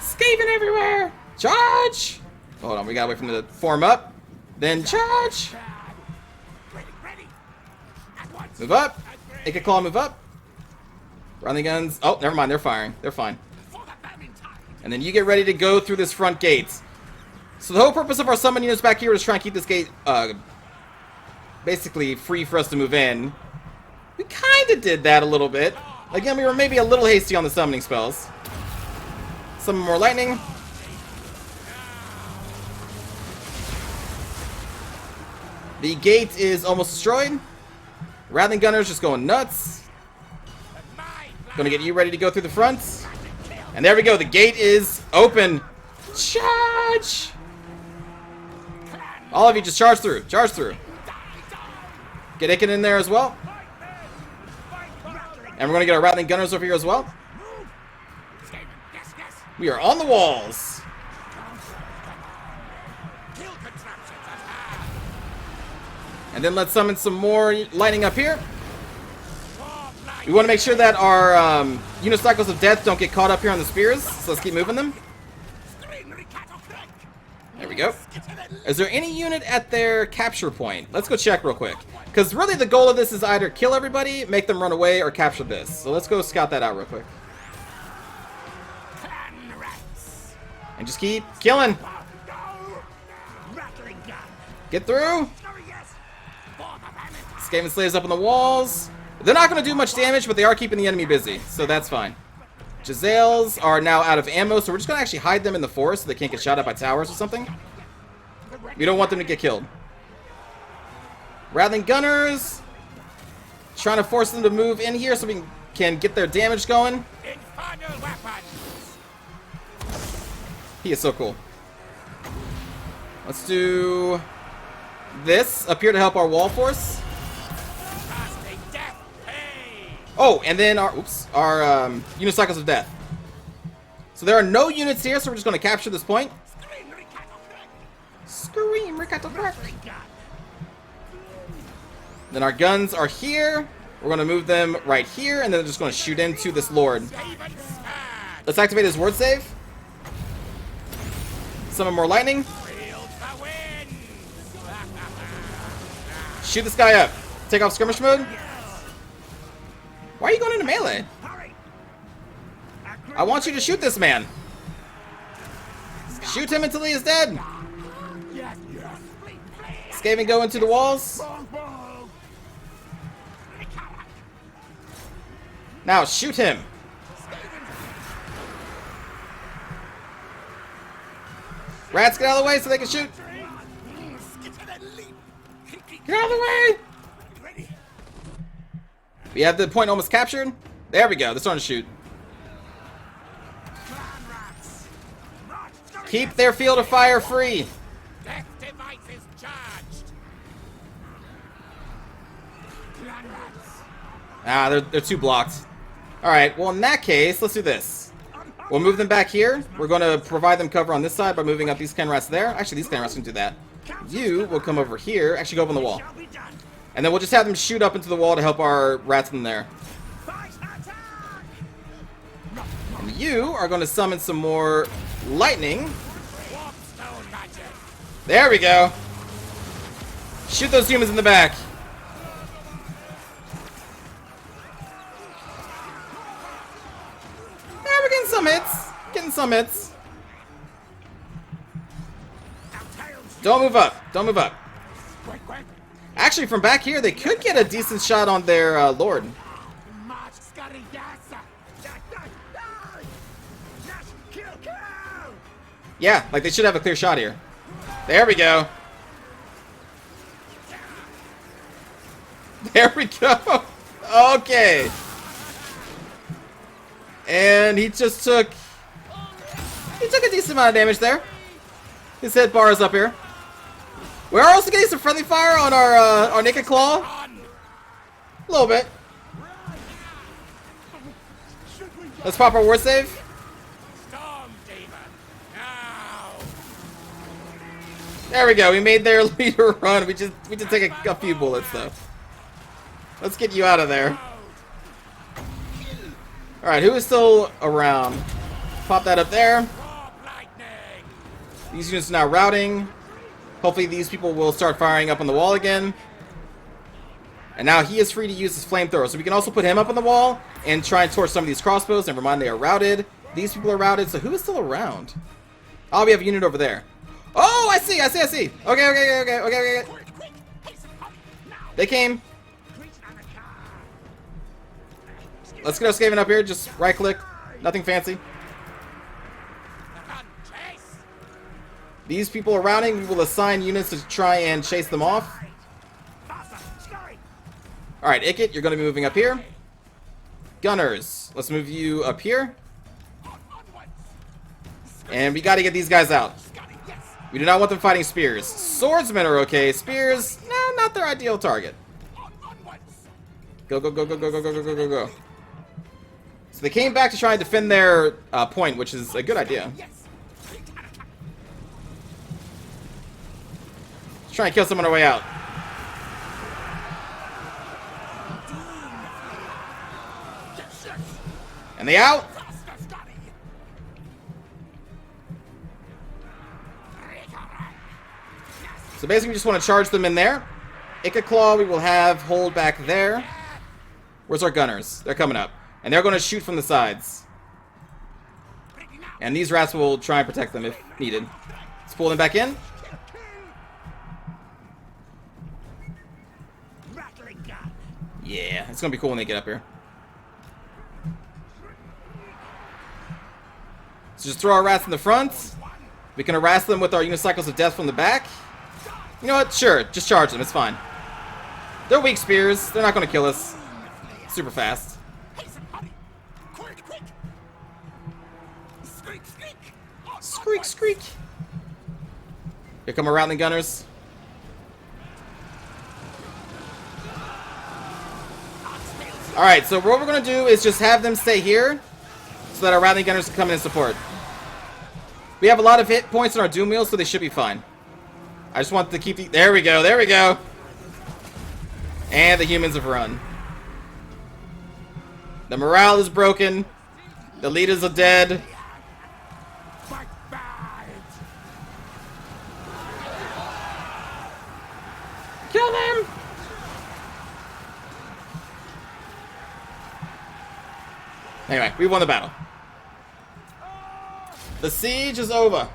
Skaven everywhere! Charge! Hold on, we gotta wait for them to form up. Then charge! Move up. Ikit claw, move up. Round the guns. Oh, never mind, they're firing. They're fine. And then you get ready to go through this front gate. So the whole purpose of our summon units back here is try and keep this gate basically free for us to move in. We kind of did that a little bit. Again, we were maybe a little hasty on the summoning spells. Summon more lightning. The gate is almost destroyed. Rattling Gunner's just going nuts. Gonna get you ready to go through the front. And there we go, the gate is open. Charge! All of you just charge through. Charge through. Get Ikit in there as well. And we're going to get our Rattling Gunners over here as well. We are on the walls. And then let's summon some more lightning up here. We want to make sure that our unicycles of death don't get caught up here on the spears. So let's keep moving them. There we go. Is there any unit at their capture point? Let's go check real quick. Because really the goal of this is either kill everybody, make them run away, or capture this. So let's go scout that out real quick. And just keep killing. Get through. Skaven slaves up on the walls. They're not going to do much damage, but they are keeping the enemy busy. So that's fine. Giselles are now out of ammo, so we're just going to actually hide them in the forest so they can't get shot at by towers or something. We don't want them to get killed. Rattling Gunners. Trying to force them to move in here so we can get their damage going. He is so cool. Let's do this up here to help our wall force. Oh, and then our unicycles of death. So there are no units here, so we're just going to capture this point. Scream, then our guns are here. We're going to move them right here, and then they're just going to shoot into this lord. Let's activate his word save. Summon more lightning. Shoot this guy up. Take off skirmish mode. Why are you going into melee? I want you to shoot this man. Shoot him until he is dead. Skaven go into the walls. Now shoot him. Rats, get out of the way so they can shoot. Get out of the way. We have the point almost captured. There we go. They're starting to shoot. Keep their field of fire free. Death device is charged. Ah, they're too blocked. Alright, well in that case, let's do this. We'll move them back here. We're going to provide them cover on this side by moving up these clan rats there. Actually, these clan rats can do that. You will come over here. Actually, go up on the wall. And then we'll just have them shoot up into the wall to help our rats in there. And you are going to summon some more lightning. There we go. Shoot those humans in the back. Yeah, we're getting some hits. Getting some hits. Don't move up. Don't move up. Actually, from back here, they could get a decent shot on their Lord. Yeah, like they should have a clear shot here. There we go. There we go. Okay. And he just took... He took a decent amount of damage there. His head bar is up here. We're also getting some friendly fire on our Naked Claw. A little bit. Let's pop our war save. There we go. We made their leader run. We just take a few bullets though. Let's get you out of there. All right, who is still around? Pop that up there. These units are now routing. Hopefully these people will start firing up on the wall again. And now he is free to use his flamethrower. So we can also put him up on the wall and try and torch some of these crossbows. Never mind, they are routed. These people are routed. So who is still around? Oh, we have a unit over there. Oh, I see. Okay. They came. Let's get our Skaven up here. Just right click. Nothing fancy. These people are rounding. We will assign units to try and chase them off. Alright, Ikit, you're going to be moving up here. Gunners, let's move you up here. And we got to get these guys out. We do not want them fighting spears. Swordsmen are okay. Spears, nah, not their ideal target. Go. So they came back to try and defend their point, which is a good idea. Let's try and kill someone on our way out. And they out. So basically we just want to charge them in there. Ikit Claw we will have hold back there. Where's our gunners? They're coming up. And they're going to shoot from the sides. And these rats will try and protect them if needed. Let's pull them back in. Yeah, it's going to be cool when they get up here. So just throw our rats in the front. We can harass them with our unicycles of death from the back. You know what? Sure, just charge them. It's fine. They're weak spears. They're not going to kill us super fast. Skreek. Here come our rattling gunners. Alright, so what we're going to do is just have them stay here so that our rattling gunners can come in and support. We have a lot of hit points on our doom wheels, so they should be fine. I just want to keep the... There we go. And the humans have run. The morale is broken. The leaders are dead. Kill them! Anyway, we won the battle. The siege is over.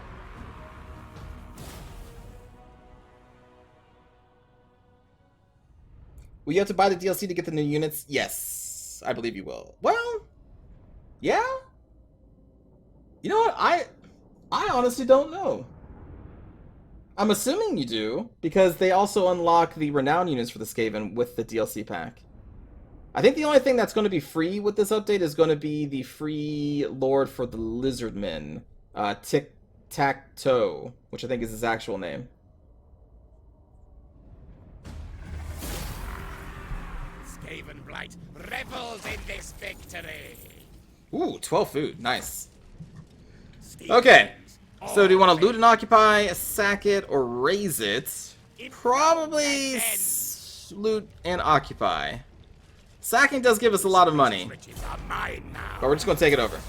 Will you have to buy the DLC to get the new units? Yes, I believe you will. Well, yeah. You know what? I honestly don't know. I'm assuming you do, because they also unlock the renown units for the Skaven with the DLC pack. I think the only thing that's going to be free with this update is going to be the free Lord for the Lizardmen, Tic-Tac-Toe, which I think is his actual name. Skaven Blight revels in this victory. Ooh, 12 food. Nice. Okay. So do you want to loot and occupy, sack it, or raise it? Probably loot and occupy. Sacking does give us a lot of money. But we're just going to take it over.